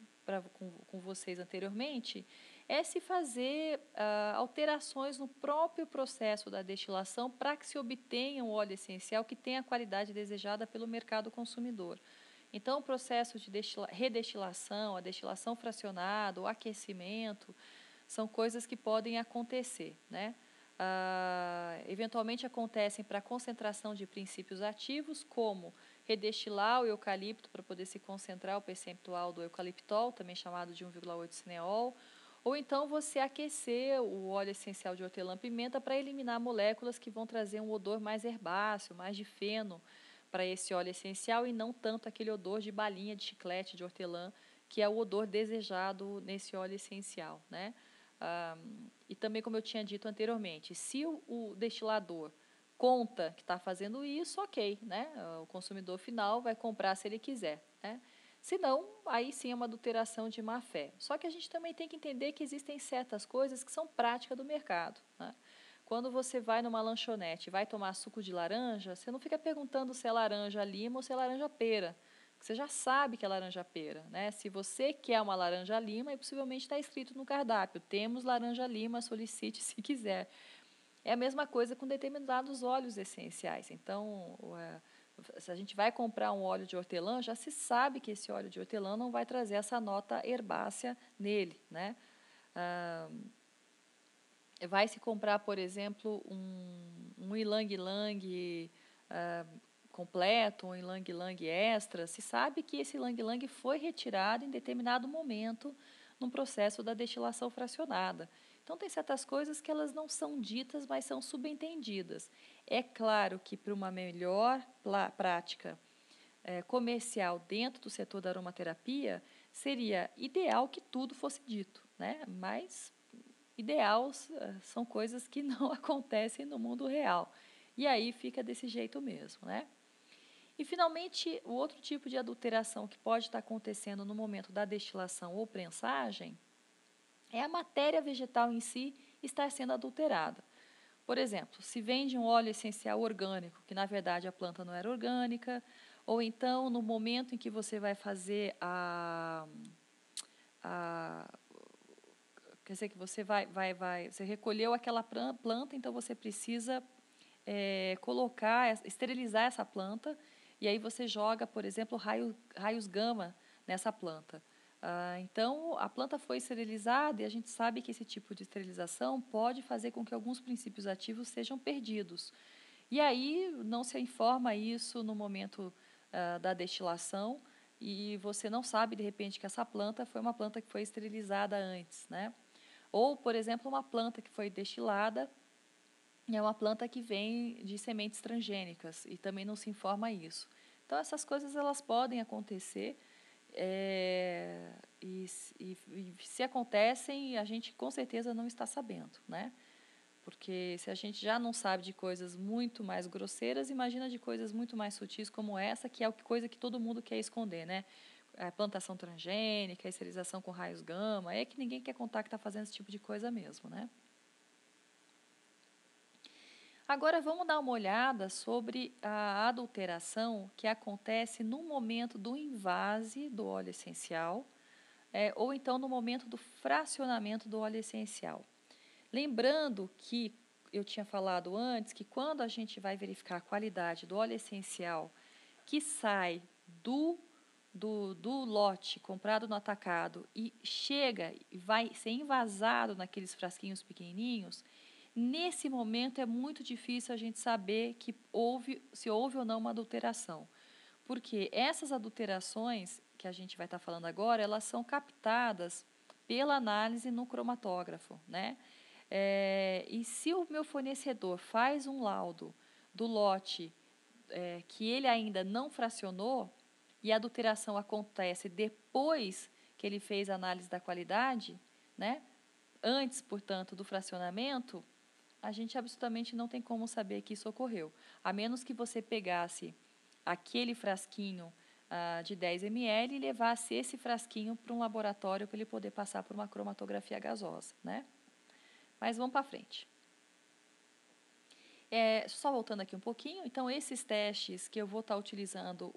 com vocês anteriormente, é se fazer alterações no próprio processo da destilação para que se obtenha um óleo essencial que tenha a qualidade desejada pelo mercado consumidor. Então, o processo de redestilação, a destilação fracionada, o aquecimento, são coisas que podem acontecer, né? Eventualmente acontecem para concentração de princípios ativos, como redestilar o eucalipto para poder se concentrar o percentual do eucaliptol, também chamado de 1,8 cineol, ou então você aquecer o óleo essencial de hortelã-pimenta para eliminar moléculas que vão trazer um odor mais herbáceo, mais de feno para esse óleo essencial e não tanto aquele odor de balinha de chiclete de hortelã, que é o odor desejado nesse óleo essencial, né? E também, como eu tinha dito anteriormente, se o destilador conta que está fazendo isso, ok, né? O consumidor final vai comprar se ele quiser, né? Se não, aí sim é uma adulteração de má fé. Só que a gente também tem que entender que existem certas coisas que são prática do mercado, né? Quando você vai numa lanchonete e vai tomar suco de laranja, você não fica perguntando se é laranja lima ou se é laranja pera. Você já sabe que é laranja-pera, né? Se você quer uma laranja-lima, e possivelmente está escrito no cardápio, temos laranja-lima, solicite se quiser. É a mesma coisa com determinados óleos essenciais. Então, se a gente vai comprar um óleo de hortelã, já se sabe que esse óleo de hortelã não vai trazer essa nota herbácea nele, né? Vai se comprar, por exemplo, um ilang-ilang completo, um ylang-ylang extra, se sabe que esse ylang-ylang foi retirado em determinado momento num processo da destilação fracionada. Então, tem certas coisas que elas não são ditas, mas são subentendidas. É claro que para uma melhor prática comercial dentro do setor da aromaterapia, seria ideal que tudo fosse dito, né? Mas ideal são coisas que não acontecem no mundo real. E aí fica desse jeito mesmo, né? E, finalmente, o outro tipo de adulteração que pode estar acontecendo no momento da destilação ou prensagem é a matéria vegetal em si estar sendo adulterada. Por exemplo, se vende um óleo essencial orgânico, que na verdade a planta não era orgânica, ou então no momento em que você vai fazer quer dizer que você você recolheu aquela planta, então você precisa esterilizar essa planta, e aí você joga, por exemplo, raios gama nessa planta. Então, a planta foi esterilizada e a gente sabe que esse tipo de esterilização pode fazer com que alguns princípios ativos sejam perdidos. E aí não se informa isso no momento da destilação e você não sabe, de repente, que essa planta foi uma planta que foi esterilizada antes, né? Ou, por exemplo, uma planta que foi destilada é uma planta que vem de sementes transgênicas e também não se informa isso. Então, essas coisas elas podem acontecer e se acontecem, a gente com certeza não está sabendo, né? Porque se a gente já não sabe de coisas muito mais grosseiras, imagina de coisas muito mais sutis como essa, que é coisa que todo mundo quer esconder, né? A plantação transgênica, a esterilização com raios gama, é que ninguém quer contar que está fazendo esse tipo de coisa mesmo, né? Agora vamos dar uma olhada sobre a adulteração que acontece no momento do invase do óleo essencial, ou então no momento do fracionamento do óleo essencial. Lembrando que eu tinha falado antes que quando a gente vai verificar a qualidade do óleo essencial que sai do lote comprado no atacado e chega e vai ser envasado naqueles frasquinhos pequenininhos, nesse momento é muito difícil a gente saber se houve ou não uma adulteração. Porque essas adulterações que a gente vai estar falando agora, elas são captadas pela análise no cromatógrafo, né? E se o meu fornecedor faz um laudo do lote que ele ainda não fracionou e a adulteração acontece depois que ele fez a análise da qualidade, né? Antes, portanto, do fracionamento, a gente absolutamente não tem como saber que isso ocorreu. A menos que você pegasse aquele frasquinho de 10 ml e levasse esse frasquinho para um laboratório para ele poder passar por uma cromatografia gasosa, né? Mas vamos para frente. Só voltando aqui um pouquinho, então esses testes que eu vou estar utilizando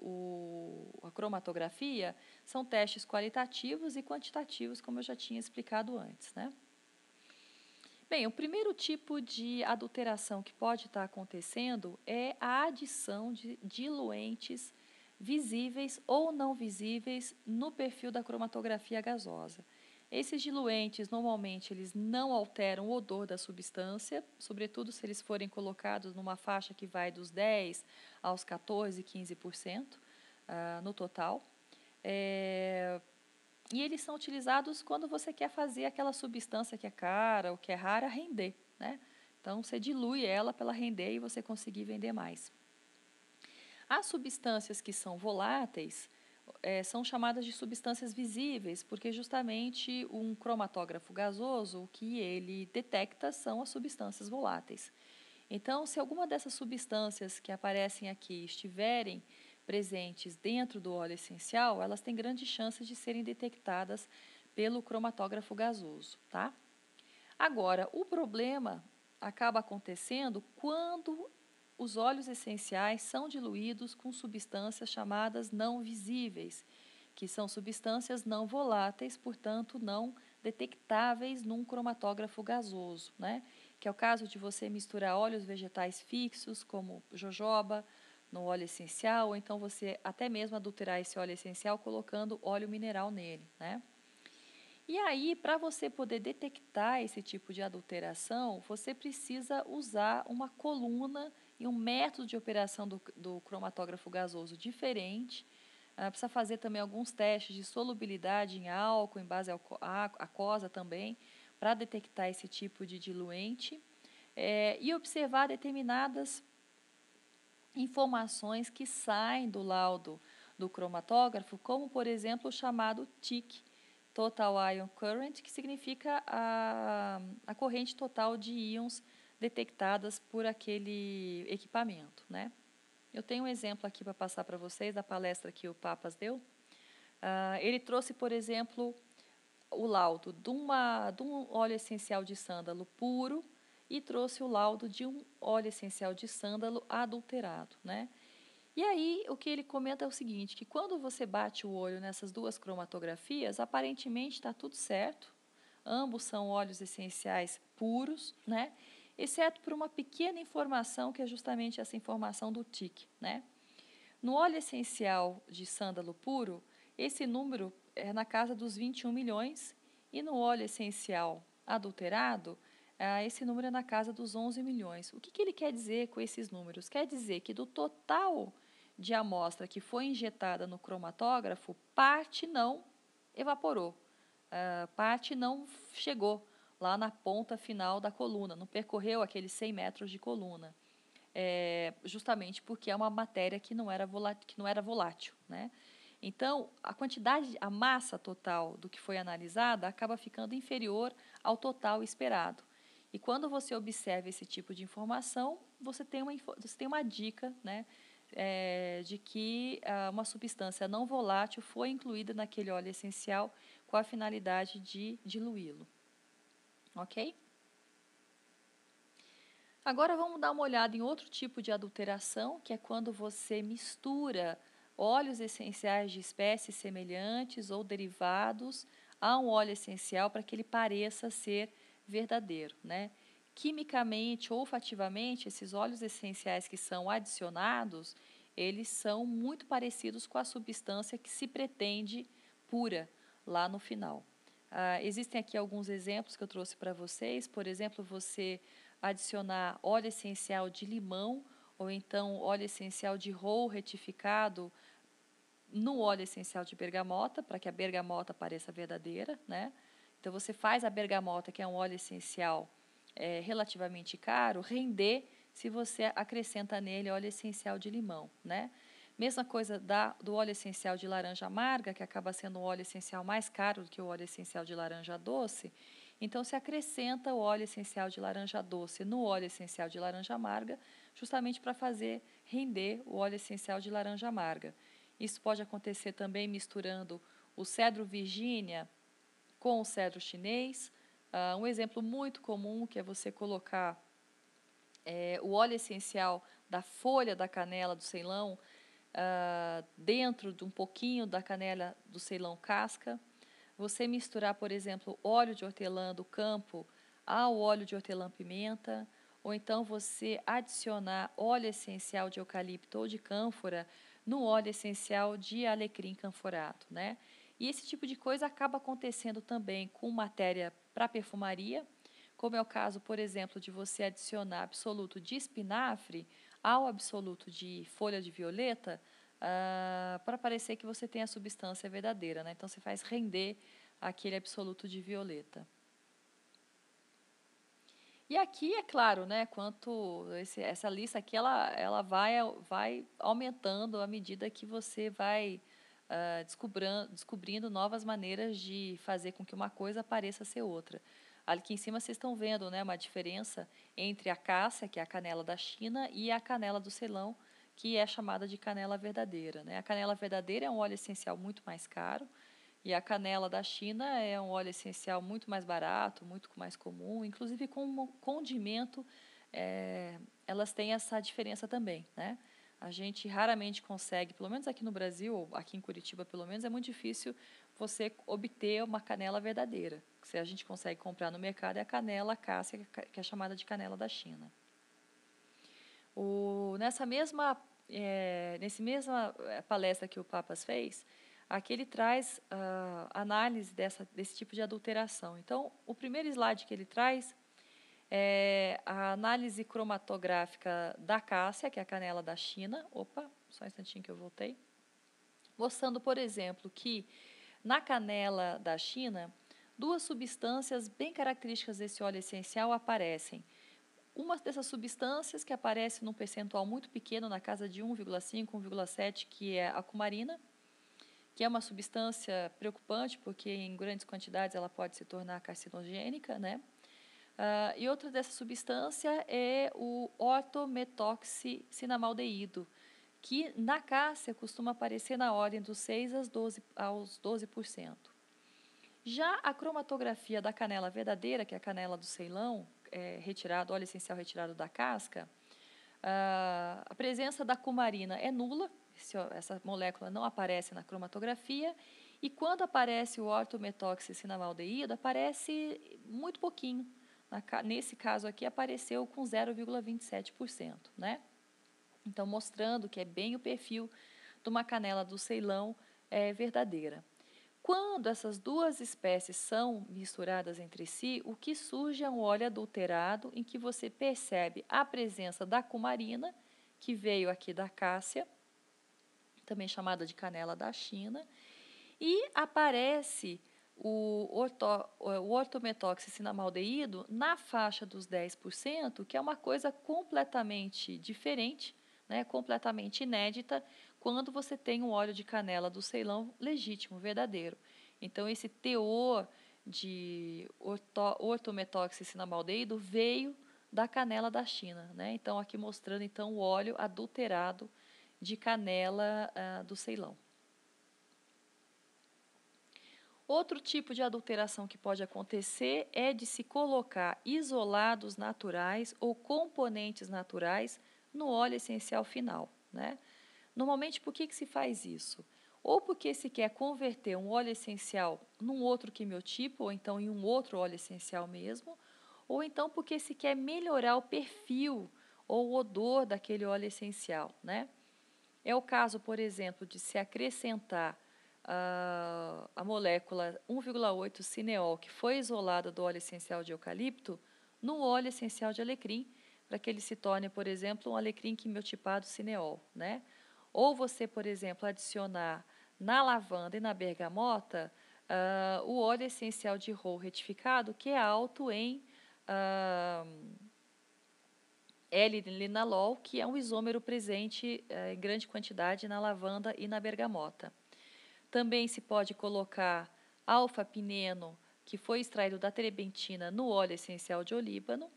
a cromatografia são testes qualitativos e quantitativos, como eu já tinha explicado antes, né? Bem, o primeiro tipo de adulteração que pode estar acontecendo é a adição de diluentes visíveis ou não visíveis no perfil da cromatografia gasosa. Esses diluentes, normalmente, eles não alteram o odor da substância, sobretudo se eles forem colocados numa faixa que vai dos 10 aos 14, 15% no total. E eles são utilizados quando você quer fazer aquela substância que é cara ou que é rara render, né? Então, você dilui ela para ela render e você conseguir vender mais. As substâncias que são voláteis são chamadas de substâncias visíveis, porque justamente um cromatógrafo gasoso, o que ele detecta são as substâncias voláteis. Então, se alguma dessas substâncias que aparecem aqui estiverem presentes dentro do óleo essencial, elas têm grandes chances de serem detectadas pelo cromatógrafo gasoso, tá? Agora, o problema acaba acontecendo quando os óleos essenciais são diluídos com substâncias chamadas não visíveis, que são substâncias não voláteis, portanto, não detectáveis num cromatógrafo gasoso, né? Que é o caso de você misturar óleos vegetais fixos, como jojoba, no óleo essencial, ou então você até mesmo adulterar esse óleo essencial colocando óleo mineral nele, né? E aí, para você poder detectar esse tipo de adulteração, você precisa usar uma coluna e um método de operação do cromatógrafo gasoso diferente. Precisa fazer também alguns testes de solubilidade em álcool, em base aquosa também, para detectar esse tipo de diluente. E observar determinadas informações que saem do laudo do cromatógrafo, como, por exemplo, o chamado TIC, Total Ion Current, que significa a corrente total de íons detectadas por aquele equipamento, né? Eu tenho um exemplo aqui para passar para vocês da palestra que o Papas deu. Ele trouxe, por exemplo, o laudo de um óleo essencial de sândalo puro e trouxe o laudo de um óleo essencial de sândalo adulterado, né? E aí, o que ele comenta é o seguinte, que quando você bate o olho nessas duas cromatografias, aparentemente está tudo certo, ambos são óleos essenciais puros, né? Exceto por uma pequena informação, que é justamente essa informação do TIC, né? No óleo essencial de sândalo puro, esse número é na casa dos 21 milhões, e no óleo essencial adulterado, esse número é na casa dos 11 milhões. O que ele quer dizer com esses números? Quer dizer que do total de amostra que foi injetada no cromatógrafo, parte não evaporou, parte não chegou lá na ponta final da coluna, não percorreu aqueles 100 metros de coluna. Justamente porque é uma matéria que não era volátil, né? Então, a massa total do que foi analisada acaba ficando inferior ao total esperado. E quando você observa esse tipo de informação, você tem uma dica, né, de que uma substância não volátil foi incluída naquele óleo essencial com a finalidade de diluí-lo. Ok? Agora vamos dar uma olhada em outro tipo de adulteração, que é quando você mistura óleos essenciais de espécies semelhantes ou derivados a um óleo essencial para que ele pareça ser verdadeiro, né? Quimicamente, olfativamente, esses óleos essenciais que são adicionados, eles são muito parecidos com a substância que se pretende pura lá no final. Existem aqui alguns exemplos que eu trouxe para vocês. Por exemplo, você adicionar óleo essencial de limão ou então óleo essencial de rol retificado no óleo essencial de bergamota, para que a bergamota pareça verdadeira, né? Então, você faz a bergamota, que é um óleo essencial relativamente caro, render se você acrescenta nele óleo essencial de limão, né? Mesma coisa do óleo essencial de laranja amarga, que acaba sendo um óleo essencial mais caro do que o óleo essencial de laranja doce. Então, se acrescenta o óleo essencial de laranja doce no óleo essencial de laranja amarga, justamente para fazer render o óleo essencial de laranja amarga. Isso pode acontecer também misturando o cedro Virgínia com o cedro chinês. Um exemplo muito comum que é você colocar o óleo essencial da folha da canela do Ceilão dentro de um pouquinho da canela do Ceilão casca. Você misturar, por exemplo, óleo de hortelã do campo ao óleo de hortelã-pimenta, ou então você adicionar óleo essencial de eucalipto ou de cânfora no óleo essencial de alecrim canforado, né? E esse tipo de coisa acaba acontecendo também com matéria para perfumaria, como é o caso, por exemplo, de você adicionar absoluto de espinafre ao absoluto de folha de violeta, para parecer que você tem a substância verdadeira, né? Então, você faz render aquele absoluto de violeta. E aqui, é claro, né, essa lista aqui, ela vai aumentando à medida que você vai descobrindo novas maneiras de fazer com que uma coisa pareça ser outra. Aqui em cima vocês estão vendo, né, uma diferença entre a cássia, que é a canela da China, e a canela do Ceilão, que é chamada de canela verdadeira, né? A canela verdadeira é um óleo essencial muito mais caro, e a canela da China é um óleo essencial muito mais barato, muito mais comum, inclusive com condimento, elas têm essa diferença também, né? A gente raramente consegue, pelo menos aqui no Brasil, aqui em Curitiba pelo menos, é muito difícil você obter uma canela verdadeira. O que a gente consegue comprar no mercado é a canela cássia, que é chamada de canela da China. Nessa mesma palestra que o Papas fez, aqui ele traz análise desse tipo de adulteração. Então, o primeiro slide que ele traz é a análise cromatográfica da cássia, que é a canela da China. Opa, só um instantinho que eu voltei. Mostrando, por exemplo, que na canela da China, duas substâncias bem características desse óleo essencial aparecem. Uma dessas substâncias que aparece num percentual muito pequeno, na casa de 1,5, 1,7, que é a cumarina, que é uma substância preocupante, porque em grandes quantidades ela pode se tornar carcinogênica, né? E outra dessa substância é o ortometoxicinamaldeído, que na cássia costuma aparecer na ordem dos 6 aos 12%. Já a cromatografia da canela verdadeira, que é a canela do Ceilão, retirado, óleo essencial retirado da casca, a presença da cumarina é nula, essa molécula não aparece na cromatografia, e quando aparece o ortomethoxycinnamaldeído, aparece muito pouquinho. Nesse caso aqui, apareceu com 0,27%, né? Então, mostrando que é bem o perfil de uma canela do Ceilão verdadeira. Quando essas duas espécies são misturadas entre si, o que surge é um óleo adulterado em que você percebe a presença da cumarina, que veio aqui da cássia, também chamada de canela da China, e aparece o ortomethoxycinnamaldeído na faixa dos 10%, que é uma coisa completamente diferente, né, completamente inédita, quando você tem um óleo de canela do Ceilão legítimo, verdadeiro. Então, esse teor de ortomethoxycinnamaldeído veio da canela da China, né? Então, aqui mostrando então o óleo adulterado de canela do Ceilão. Outro tipo de adulteração que pode acontecer é de se colocar isolados naturais ou componentes naturais no óleo essencial final, né? Normalmente, por que se faz isso? Ou porque se quer converter um óleo essencial num outro quimiotipo, ou então em um outro óleo essencial mesmo, ou então porque se quer melhorar o perfil ou o odor daquele óleo essencial, né? É o caso, por exemplo, de se acrescentar a molécula 1,8 cineol, que foi isolada do óleo essencial de eucalipto, no óleo essencial de alecrim, para que ele se torne, por exemplo, um alecrim quimiotipado cineol, né? Ou você, por exemplo, adicionar na lavanda e na bergamota o óleo essencial de rol retificado, que é alto em L-linalol, que é um isômero presente em grande quantidade na lavanda e na bergamota. Também se pode colocar alfa-pineno, que foi extraído da terebentina, no óleo essencial de olíbano.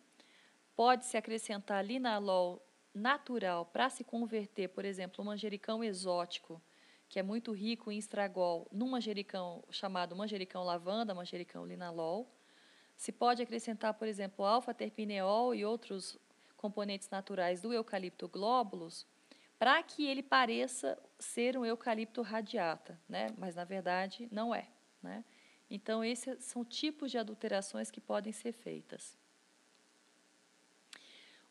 Pode-se acrescentar linalol natural para se converter, por exemplo, um manjericão exótico, que é muito rico em estragol, num manjericão chamado manjericão lavanda, manjericão linalol. Se pode acrescentar, por exemplo, alfa-terpineol e outros componentes naturais do eucalipto glóbulos, para que ele pareça ser um eucalipto radiata, né? Mas na verdade não é, né? Então esses são tipos de adulterações que podem ser feitas.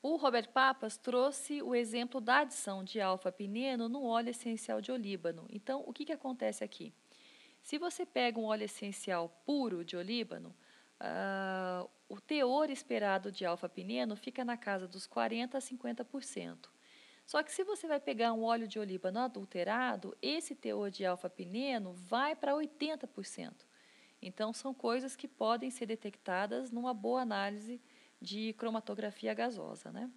O Robert Papas trouxe o exemplo da adição de alfa-pineno no óleo essencial de olíbano. Então, o que acontece aqui? Se você pega um óleo essencial puro de olíbano, o teor esperado de alfa-pineno fica na casa dos 40% a 50%. Só que se você vai pegar um óleo de olíbano adulterado, esse teor de alfa-pineno vai para 80%. Então, são coisas que podem ser detectadas numa boa análise de cromatografia gasosa, né?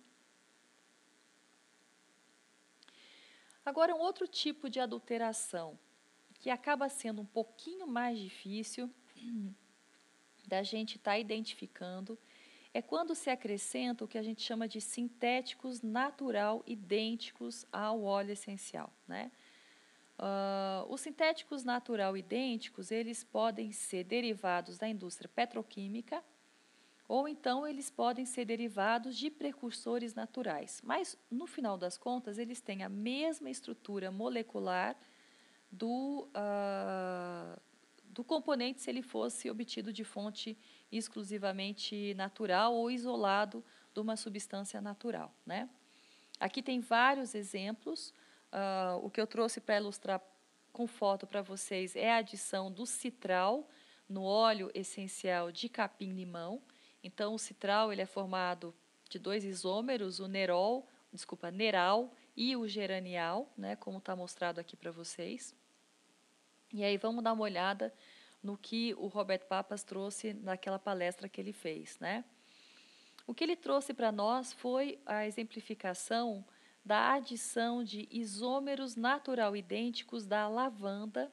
Agora, um outro tipo de adulteração, que acaba sendo um pouquinho mais difícil da gente estar identificando, é quando se acrescenta o que a gente chama de sintéticos natural idênticos ao óleo essencial, né? Os sintéticos natural idênticos, eles podem ser derivados da indústria petroquímica ou então eles podem ser derivados de precursores naturais, mas no final das contas eles têm a mesma estrutura molecular do componente se ele fosse obtido de fonte exclusivamente natural ou isolado de uma substância natural, né? Aqui tem vários exemplos. O que eu trouxe para ilustrar com foto para vocês é a adição do citral no óleo essencial de capim-limão. Então, o citral ele é formado de dois isômeros, o neral e o geranial, né, como está mostrado aqui para vocês. E aí vamos dar uma olhada no que o Robert Papas trouxe naquela palestra que ele fez, né? O que ele trouxe para nós foi a exemplificação da adição de isômeros natural idênticos da lavanda,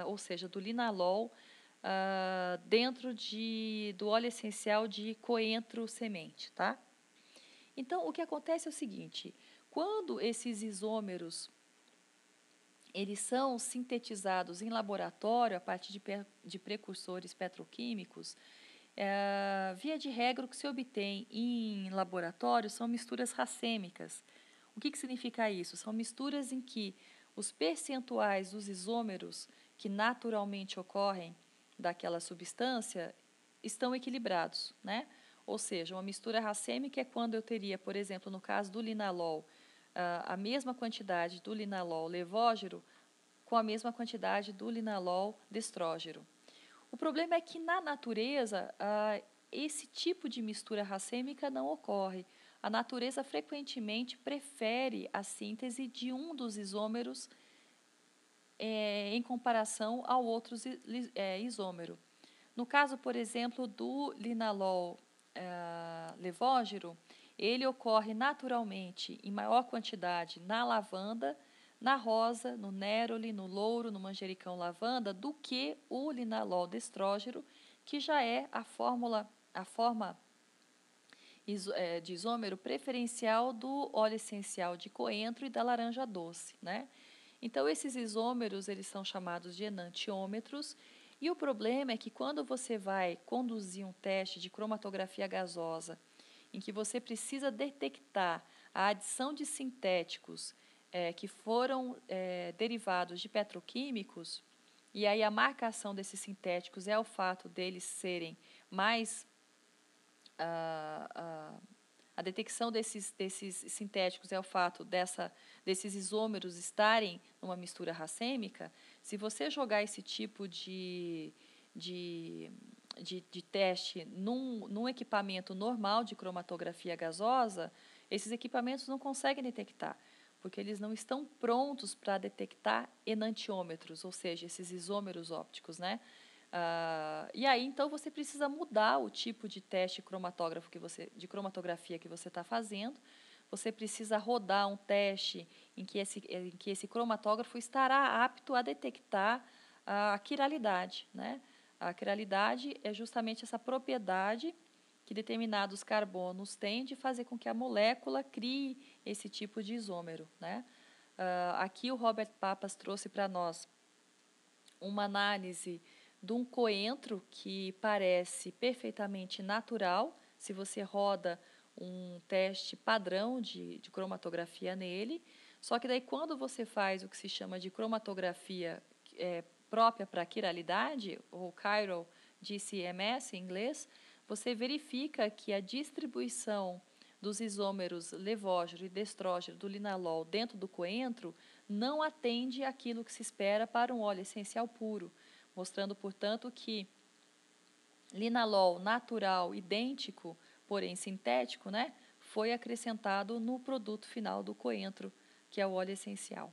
ou seja, do linalol, dentro do óleo essencial de coentro semente, tá? Então, o que acontece é o seguinte, quando esses isômeros eles são sintetizados em laboratório a partir de precursores petroquímicos. Via de regra, o que se obtém em laboratório são misturas racêmicas. O que significa isso? São misturas em que os percentuais dos isômeros que naturalmente ocorrem daquela substância estão equilibrados, né? Ou seja, uma mistura racêmica é quando eu teria, por exemplo, no caso do linalol, a mesma quantidade do linalol levógero com a mesma quantidade do linalol destrógero. O problema é que na natureza, esse tipo de mistura racêmica não ocorre. A natureza frequentemente prefere a síntese de um dos isômeros em comparação ao outro isômero. No caso, por exemplo, do linalol levógero, ele ocorre naturalmente em maior quantidade na lavanda, na rosa, no néroli, no louro, no manjericão lavanda, do que o linalol destrógero, que já é a forma de isômero preferencial do óleo essencial de coentro e da laranja doce, né? Então, esses isômeros, eles são chamados de enantiômetros, e o problema é que quando você vai conduzir um teste de cromatografia gasosa, em que você precisa detectar a adição de sintéticos que foram derivados de petroquímicos, e aí a marcação desses sintéticos é o fato deles serem mais a detecção desses sintéticos é o fato desses isômeros estarem numa mistura racêmica. Se você jogar esse tipo de teste num equipamento normal de cromatografia gasosa, esses equipamentos não conseguem detectar, porque eles não estão prontos para detectar enantiômetros, ou seja, esses isômeros ópticos, né? E aí, então, você precisa mudar o tipo de teste de cromatografia que você está fazendo. Você precisa rodar um teste em que esse cromatógrafo estará apto a detectar a quiralidade, né? A quiralidade é justamente essa propriedade que determinados carbonos têm de fazer com que a molécula crie esse tipo de isômero, né? Aqui o Robert Papas trouxe para nós uma análise de um coentro que parece perfeitamente natural, se você roda um teste padrão de cromatografia nele, só que daí quando você faz o que se chama de cromatografia própria para a quiralidade, ou Chiral GCMS em inglês, você verifica que a distribuição dos isômeros levógero e destrógero do linalol dentro do coentro não atende àquilo que se espera para um óleo essencial puro, mostrando, portanto, que linalol natural idêntico, porém sintético, né, foi acrescentado no produto final do coentro, que é o óleo essencial.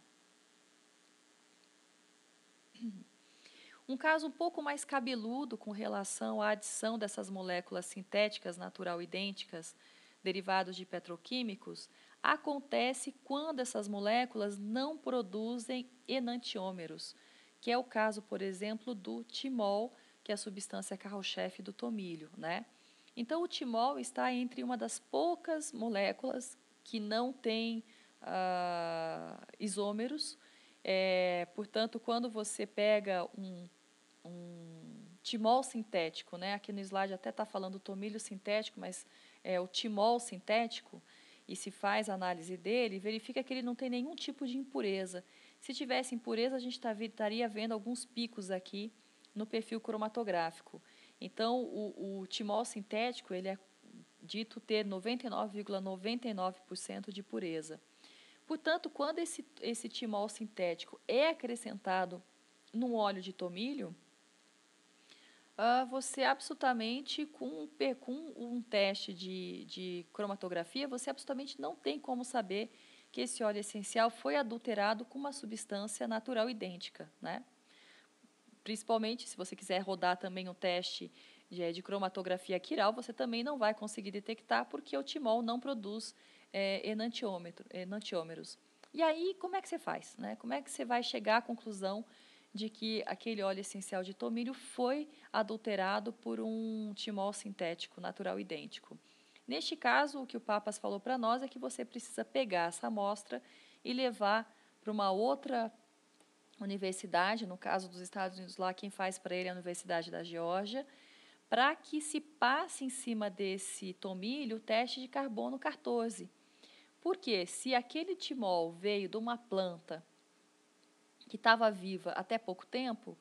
Um caso um pouco mais cabeludo com relação à adição dessas moléculas sintéticas natural idênticas derivados de petroquímicos acontece quando essas moléculas não produzem enantiômeros, que é o caso, por exemplo, do timol, que é a substância carro-chefe do tomilho, né? Então, o timol está entre uma das poucas moléculas que não tem isômeros. Portanto, quando você pega um timol sintético, né? Aqui no slide até está falando tomilho sintético, mas é o timol sintético, e se faz a análise dele, verifica que ele não tem nenhum tipo de impureza. Se tivesse impureza, a gente estaria vendo alguns picos aqui no perfil cromatográfico. Então, o timol sintético, ele é dito ter 99,99% de pureza. Portanto, quando esse timol sintético é acrescentado num óleo de tomilho, você absolutamente, com um teste de cromatografia, você absolutamente não tem como saber que esse óleo essencial foi adulterado com uma substância natural idêntica, né? Principalmente, se você quiser rodar também um teste de cromatografia quiral, você também não vai conseguir detectar, porque o timol não produz enantiômeros. E aí, como é que você faz, né? Como é que você vai chegar à conclusão de que aquele óleo essencial de tomilho foi adulterado por um timol sintético natural idêntico? Neste caso, o que o Papas falou para nós é que você precisa pegar essa amostra e levar para uma outra universidade, no caso dos Estados Unidos, lá quem faz para ele é a Universidade da Geórgia, para que se passe em cima desse tomilho o teste de carbono 14. Porque se aquele timol veio de uma planta que estava viva até pouco tempo,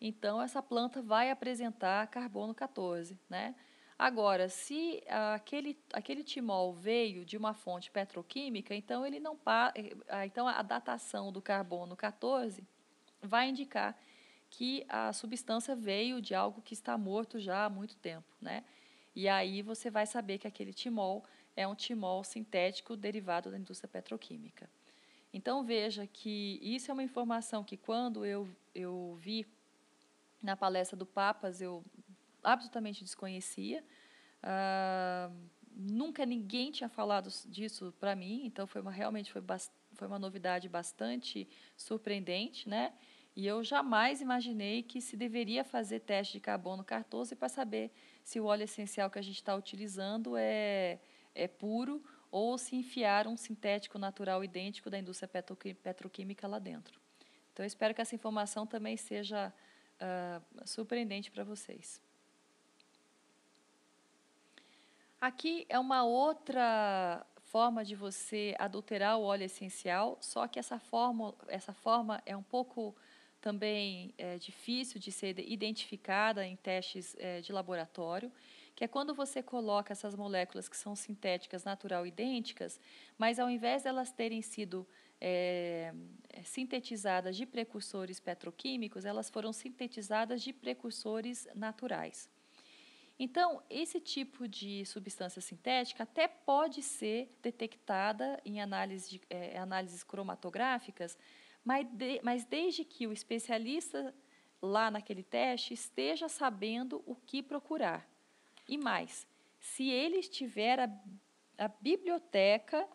então essa planta vai apresentar carbono 14, né? Agora, se aquele timol veio de uma fonte petroquímica, então ele não então a datação do carbono 14 vai indicar que a substância veio de algo que está morto já há muito tempo, né? E aí você vai saber que aquele timol é um timol sintético derivado da indústria petroquímica. Então, veja que isso é uma informação que, quando eu vi na palestra do Papas, eu absolutamente desconhecia. Nunca ninguém tinha falado disso para mim, então realmente foi uma novidade bastante surpreendente, né? E eu jamais imaginei que se deveria fazer teste de carbono 14 para saber se o óleo essencial que a gente está utilizando é puro ou se enfiar um sintético natural idêntico da indústria petroquímica lá dentro. Então, eu espero que essa informação também seja surpreendente para vocês. Aqui é uma outra forma de você adulterar o óleo essencial, só que essa forma é um pouco também difícil de ser identificada em testes de laboratório, que é quando você coloca essas moléculas que são sintéticas natural idênticas, mas ao invés de elas terem sido sintetizadas de precursores petroquímicos, elas foram sintetizadas de precursores naturais. Então, esse tipo de substância sintética até pode ser detectada em análises cromatográficas, mas desde que o especialista lá naquele teste esteja sabendo o que procurar. E mais, se ele estiver a biblioteca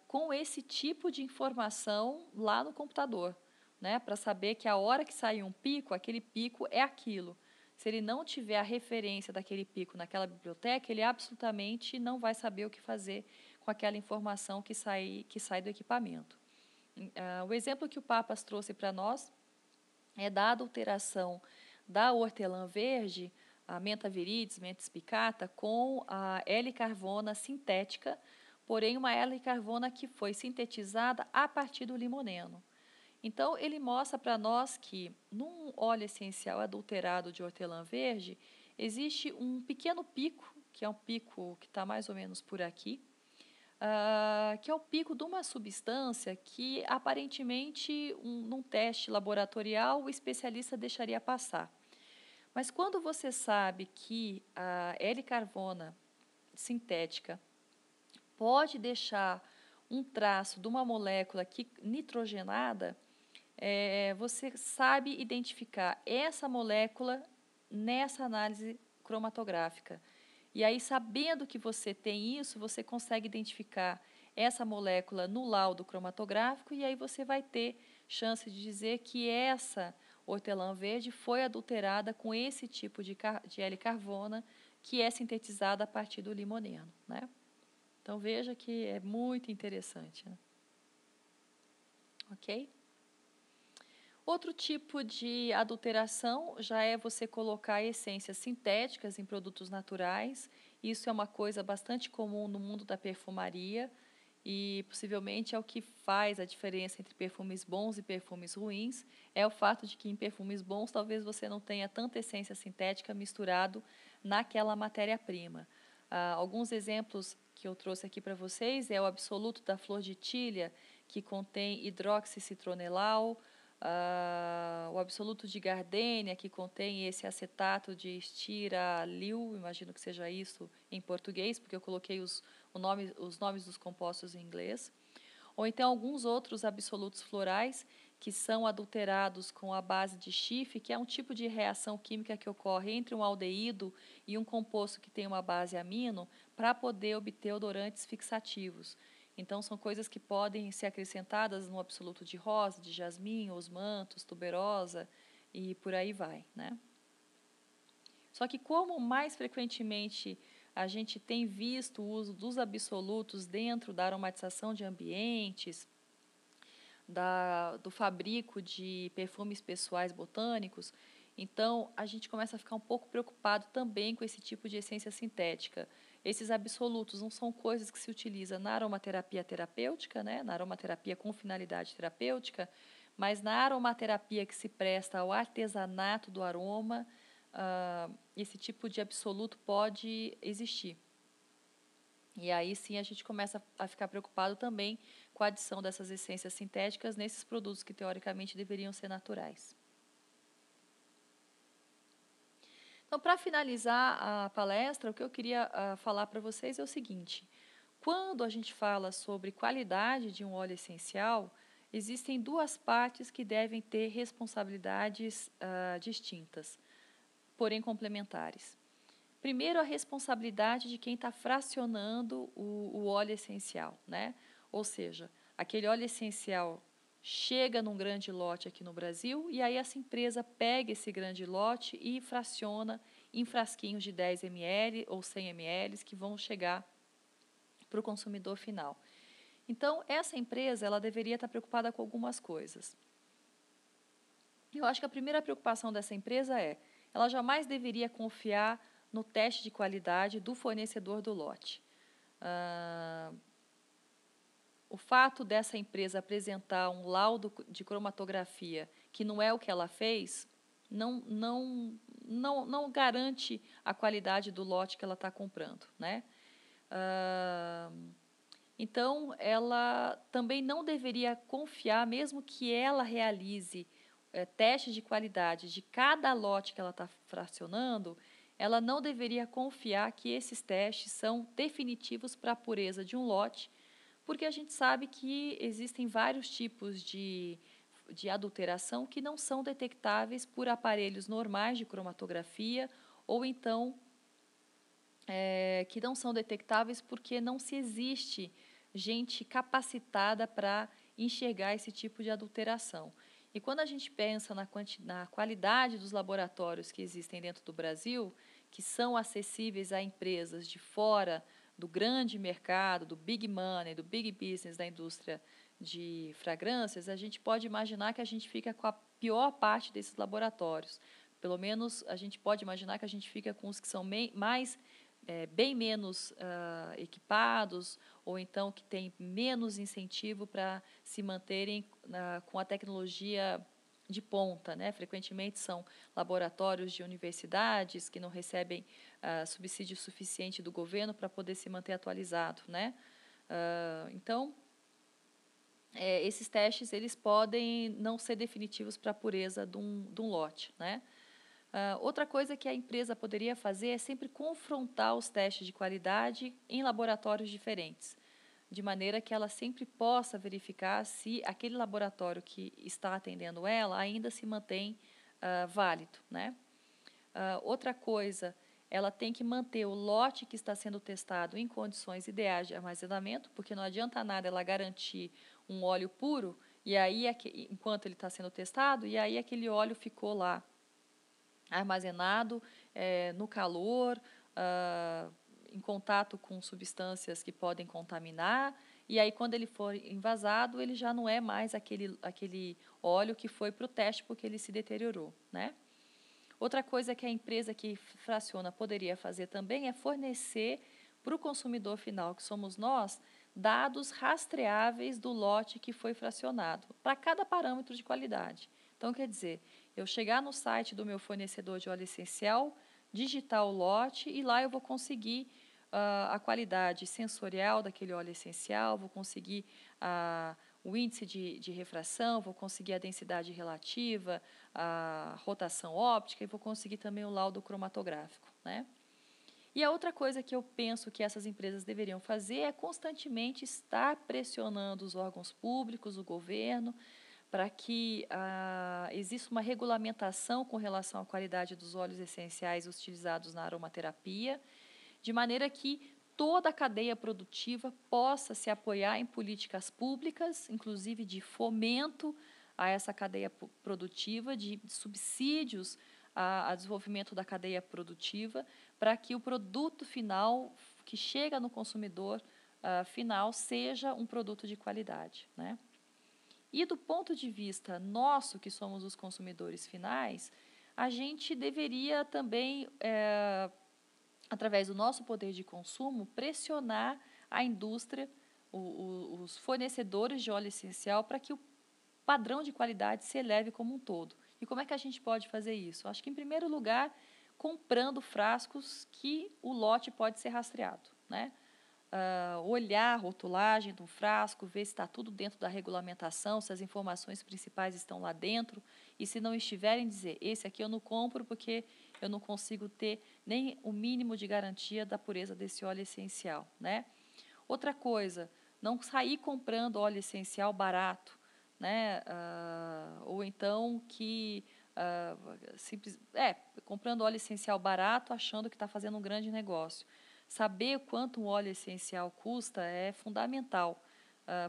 com esse tipo de informação lá no computador, né, para saber que a hora que sair um pico, aquele pico é aquilo. Se ele não tiver a referência daquele pico naquela biblioteca, ele absolutamente não vai saber o que fazer com aquela informação que sai do equipamento. O exemplo que o Papas trouxe para nós é da adulteração da hortelã verde, a menta viridis, menta spicata, com a L-carvona sintética, porém uma L-carvona que foi sintetizada a partir do limoneno. Então, ele mostra para nós que, num óleo essencial adulterado de hortelã verde, existe um pequeno pico, que é um pico que está mais ou menos por aqui, que é o pico de uma substância que, aparentemente, num teste laboratorial, o especialista deixaria passar. Mas quando você sabe que a L-carvona sintética pode deixar um traço de uma molécula nitrogenada, você sabe identificar essa molécula nessa análise cromatográfica. E aí, sabendo que você tem isso, você consegue identificar essa molécula no laudo cromatográfico e aí você vai ter chance de dizer que essa hortelã verde foi adulterada com esse tipo de L-carvona que é sintetizada a partir do limoneno, né? Então, veja que é muito interessante, né? Ok? Outro tipo de adulteração já é você colocar essências sintéticas em produtos naturais. Isso é uma coisa bastante comum no mundo da perfumaria e possivelmente é o que faz a diferença entre perfumes bons e perfumes ruins. É o fato de que em perfumes bons talvez você não tenha tanta essência sintética misturado naquela matéria-prima. Alguns exemplos que eu trouxe aqui para vocês é o absoluto da flor de tília, que contém hidroxicitronelal, o absoluto de gardênia, que contém esse acetato de estiralil, imagino que seja isso em português, porque eu coloquei os nomes dos compostos em inglês. Ou então alguns outros absolutos florais que são adulterados com a base de chifre, que é um tipo de reação química que ocorre entre um aldeído e um composto que tem uma base amino, para poder obter odorantes fixativos. Então, são coisas que podem ser acrescentadas no absoluto de rosa, de jasmim, osmantos, tuberosa e por aí vai, né? Só que como mais frequentemente a gente tem visto o uso dos absolutos dentro da aromatização de ambientes, do fabrico de perfumes pessoais botânicos, então a gente começa a ficar um pouco preocupado também com esse tipo de essência sintética. Esses absolutos não são coisas que se utiliza na aromaterapia terapêutica, né, na aromaterapia com finalidade terapêutica, mas na aromaterapia que se presta ao artesanato do aroma, esse tipo de absoluto pode existir. E aí sim a gente começa a ficar preocupado também com a adição dessas essências sintéticas nesses produtos que teoricamente deveriam ser naturais. Então, para finalizar a palestra, o que eu queria falar para vocês é o seguinte: quando a gente fala sobre qualidade de um óleo essencial, existem duas partes que devem ter responsabilidades distintas, porém complementares. Primeiro, a responsabilidade de quem está fracionando o óleo essencial, né? Ou seja, aquele óleo essencial chega num grande lote aqui no Brasil e aí essa empresa pega esse grande lote e fraciona em frasquinhos de 10 ml ou 100 ml que vão chegar para o consumidor final. Então, essa empresa ela deveria estar preocupada com algumas coisas. Eu acho que a primeira preocupação dessa empresa ela jamais deveria confiar no teste de qualidade do fornecedor do lote. O fato dessa empresa apresentar um laudo de cromatografia que não é o que ela fez, não garante a qualidade do lote que ela está comprando, né? Então, ela também não deveria confiar, mesmo que ela realize testes de qualidade de cada lote que ela está fracionando, ela não deveria confiar que esses testes são definitivos para a pureza de um lote, porque a gente sabe que existem vários tipos de adulteração que não são detectáveis por aparelhos normais de cromatografia ou então que não são detectáveis porque não se existe gente capacitada para enxergar esse tipo de adulteração. E quando a gente pensa na qualidade dos laboratórios que existem dentro do Brasil, que são acessíveis a empresas de fora do grande mercado, do big money, do big business da indústria de fragrâncias, a gente pode imaginar que a gente fica com a pior parte desses laboratórios. Pelo menos a gente pode imaginar que a gente fica com os que são bem menos equipados, ou então que têm menos incentivo para se manterem com a tecnologia de ponta, né? Frequentemente são laboratórios de universidades que não recebem subsídio suficiente do governo para poder se manter atualizado, né? Então, esses testes eles podem não ser definitivos para a pureza de um lote, né? Outra coisa que a empresa poderia fazer é sempre confrontar os testes de qualidade em laboratórios diferentes, de maneira que ela sempre possa verificar se aquele laboratório que está atendendo ela ainda se mantém válido, né? Outra coisa, ela tem que manter o lote que está sendo testado em condições ideais de armazenamento, porque não adianta nada ela garantir um óleo puro, e aí, enquanto ele está sendo testado, e aí aquele óleo ficou lá armazenado no calor, em contato com substâncias que podem contaminar, e aí quando ele for envasado, ele já não é mais aquele óleo que foi para o teste porque ele se deteriorou, né? Outra coisa que a empresa que fraciona poderia fazer também é fornecer para o consumidor final, que somos nós, dados rastreáveis do lote que foi fracionado, para cada parâmetro de qualidade. Então, quer dizer, eu chegar no site do meu fornecedor de óleo essencial, digitar o lote e lá eu vou conseguir a qualidade sensorial daquele óleo essencial, vou conseguir o índice de refração, vou conseguir a densidade relativa, a rotação óptica e vou conseguir também o laudo cromatográfico, né? E a outra coisa que eu penso que essas empresas deveriam fazer é constantemente estar pressionando os órgãos públicos, o governo, para que exista uma regulamentação com relação à qualidade dos óleos essenciais utilizados na aromaterapia, de maneira que toda a cadeia produtiva possa se apoiar em políticas públicas, inclusive de fomento a essa cadeia produtiva, de subsídios a desenvolvimento da cadeia produtiva, para que o produto final que chega no consumidor final seja um produto de qualidade, né? E do ponto de vista nosso, que somos os consumidores finais, a gente deveria também, através do nosso poder de consumo, pressionar a indústria, os fornecedores de óleo essencial, para que o padrão de qualidade se eleve como um todo. E como é que a gente pode fazer isso? Acho que, em primeiro lugar, comprando frascos que o lote pode ser rastreado, né? Olhar a rotulagem do frasco, ver se está tudo dentro da regulamentação, se as informações principais estão lá dentro, e se não estiverem, dizer, esse aqui eu não compro porque eu não consigo ter nem o mínimo de garantia da pureza desse óleo essencial, né? Outra coisa, não sair comprando óleo essencial barato, né? Ou então comprando óleo essencial barato, achando que está fazendo um grande negócio. Saber quanto um óleo essencial custa é fundamental,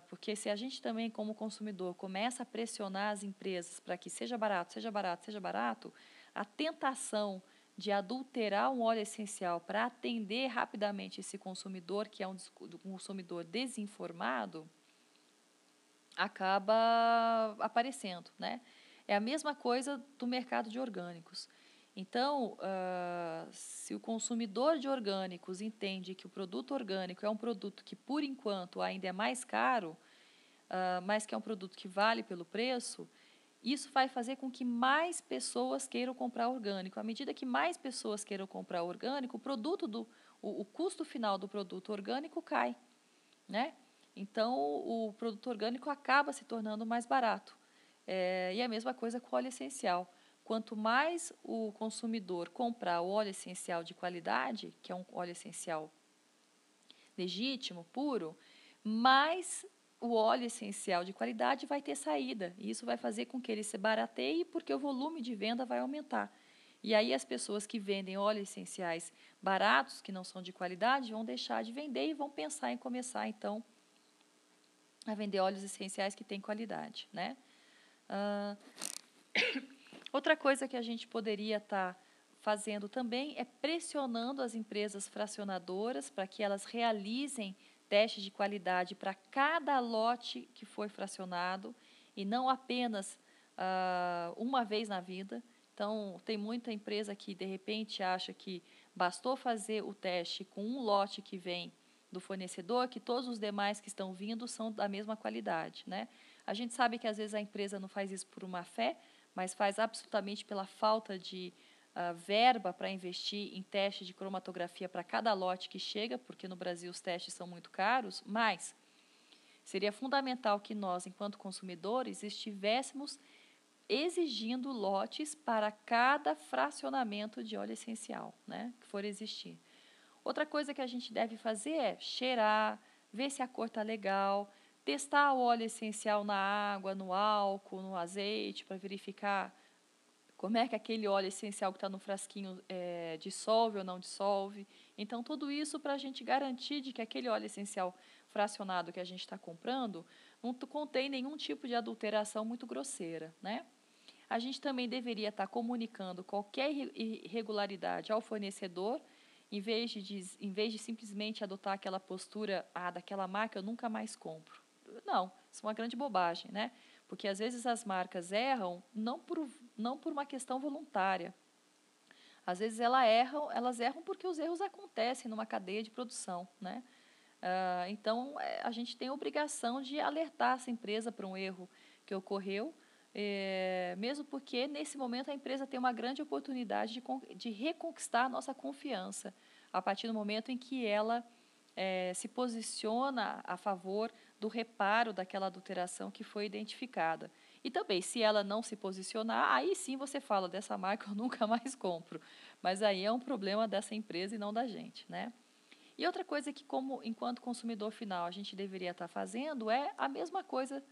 porque se a gente também, como consumidor, começa a pressionar as empresas para que seja barato, seja barato, seja barato, a tentação de adulterar um óleo essencial para atender rapidamente esse consumidor, que é um consumidor desinformado, acaba aparecendo, né? É a mesma coisa do mercado de orgânicos. Então, se o consumidor de orgânicos entende que o produto orgânico é um produto que, por enquanto, ainda é mais caro, mas que é um produto que vale pelo preço, isso vai fazer com que mais pessoas queiram comprar orgânico. À medida que mais pessoas queiram comprar orgânico, o custo final do produto orgânico cai, né? Então, o produto orgânico acaba se tornando mais barato. E a mesma coisa com o óleo essencial. Quanto mais o consumidor comprar o óleo essencial de qualidade, que é um óleo essencial legítimo, puro, mais o óleo essencial de qualidade vai ter saída. E isso vai fazer com que ele se barateie, porque o volume de venda vai aumentar. E aí as pessoas que vendem óleos essenciais baratos, que não são de qualidade, vão deixar de vender e vão pensar em começar, então, a vender óleos essenciais que têm qualidade, né? Outra coisa que a gente poderia estar fazendo também é pressionando as empresas fracionadoras para que elas realizem testes de qualidade para cada lote que foi fracionado e não apenas uma vez na vida. Então, tem muita empresa que, de repente, acha que bastou fazer o teste com um lote que vem do fornecedor, que todos os demais que estão vindo são da mesma qualidade, né? A gente sabe que, às vezes, a empresa não faz isso por uma fé, mas faz absolutamente pela falta de verba para investir em teste de cromatografia para cada lote que chega, porque no Brasil os testes são muito caros, mas seria fundamental que nós, enquanto consumidores, estivéssemos exigindo lotes para cada fracionamento de óleo essencial, né, que for existir. Outra coisa que a gente deve fazer é cheirar, ver se a cor está legal, testar o óleo essencial na água, no álcool, no azeite, para verificar como é que aquele óleo essencial que está no frasquinho dissolve ou não dissolve. Então, tudo isso para a gente garantir de que aquele óleo essencial fracionado que a gente está comprando não contém nenhum tipo de adulteração muito grosseira, né? A gente também deveria estar comunicando qualquer irregularidade ao fornecedor, em vez de simplesmente adotar aquela postura, daquela marca eu nunca mais compro. Não, isso é uma grande bobagem, né? Porque às vezes as marcas erram não por uma questão voluntária. Às vezes elas erram porque os erros acontecem numa cadeia de produção, né? Então, a gente tem a obrigação de alertar essa empresa para um erro que ocorreu, mesmo porque, nesse momento, a empresa tem uma grande oportunidade de reconquistar a nossa confiança, a partir do momento em que ela se posiciona a favor do reparo daquela adulteração que foi identificada. E também, se ela não se posicionar, aí sim você fala, dessa marca eu nunca mais compro. Mas aí é um problema dessa empresa e não da gente, né? E outra coisa que, enquanto consumidor final, a gente deveria estar fazendo é a mesma coisa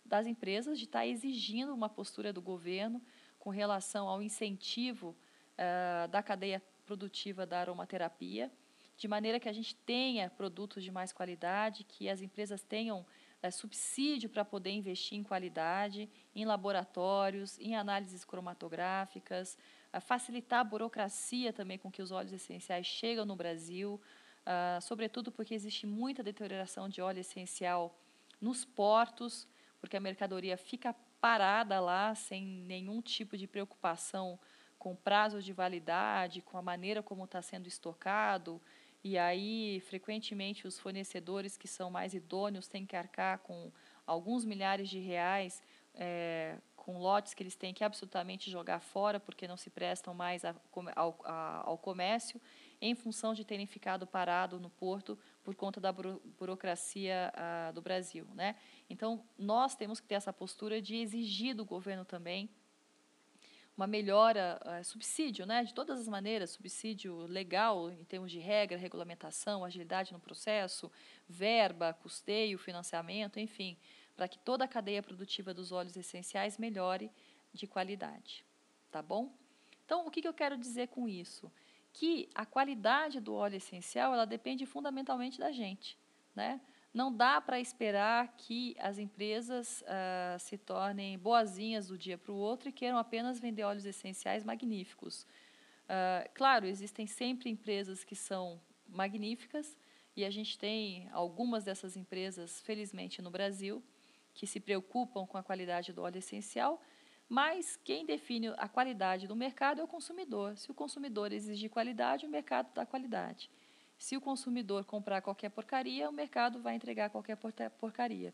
das empresas, de estar exigindo uma postura do governo com relação ao incentivo da cadeia produtiva da aromaterapia, de maneira que a gente tenha produtos de mais qualidade, que as empresas tenham subsídio para poder investir em qualidade, em laboratórios, em análises cromatográficas, facilitar a burocracia também com que os óleos essenciais chegam no Brasil, sobretudo porque existe muita deterioração de óleo essencial nos portos, porque a mercadoria fica parada lá, sem nenhum tipo de preocupação com prazo de validade, com a maneira como está sendo estocado, e aí, frequentemente, os fornecedores que são mais idôneos têm que arcar com alguns milhares de reais, com lotes que eles têm que absolutamente jogar fora, porque não se prestam mais ao comércio, em função de terem ficado parado no porto por conta da burocracia do Brasil, né? Então, nós temos que ter essa postura de exigir do governo também uma melhora, subsídio, né, de todas as maneiras, subsídio legal em termos de regra, regulamentação, agilidade no processo, verba, custeio, financiamento, enfim, para que toda a cadeia produtiva dos óleos essenciais melhore de qualidade, tá bom? Então, o que eu quero dizer com isso? Que a qualidade do óleo essencial, ela depende fundamentalmente da gente, né? Não dá para esperar que as empresas se tornem boazinhas do dia para o outro e queiram apenas vender óleos essenciais magníficos. Claro, existem sempre empresas que são magníficas e a gente tem algumas dessas empresas, felizmente, no Brasil, que se preocupam com a qualidade do óleo essencial, mas quem define a qualidade do mercado é o consumidor. Se o consumidor exigir qualidade, o mercado dá qualidade. Se o consumidor comprar qualquer porcaria, o mercado vai entregar qualquer porcaria.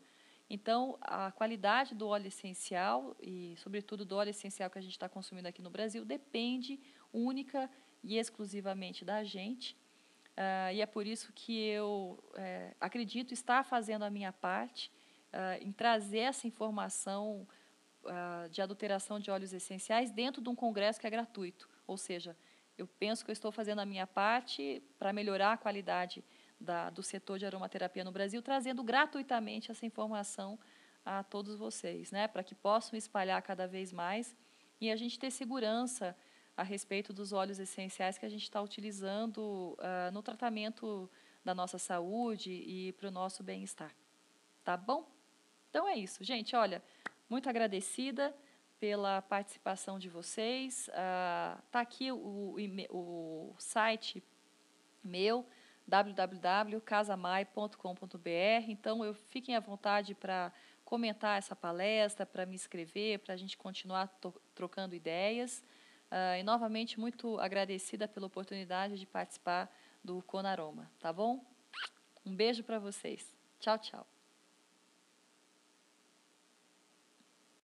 Então, a qualidade do óleo essencial, e sobretudo do óleo essencial que a gente está consumindo aqui no Brasil, depende única e exclusivamente da gente. E é por isso que eu acredito estar fazendo a minha parte em trazer essa informação de adulteração de óleos essenciais dentro de um congresso que é gratuito. Ou seja, eu penso que eu estou fazendo a minha parte para melhorar a qualidade do setor de aromaterapia no Brasil, trazendo gratuitamente essa informação a todos vocês, né, para que possam espalhar cada vez mais e a gente ter segurança a respeito dos óleos essenciais que a gente está utilizando no tratamento da nossa saúde e para o nosso bem-estar. Tá bom? Então é isso, gente. Olha, muito agradecida pela participação de vocês. Tá aqui o site meu, www.casamai.com.br. Então, fiquem à vontade para comentar essa palestra, para me escrever, para a gente continuar trocando ideias. E, novamente, muito agradecida pela oportunidade de participar do Conaroma, tá bom? Um beijo para vocês. Tchau, tchau.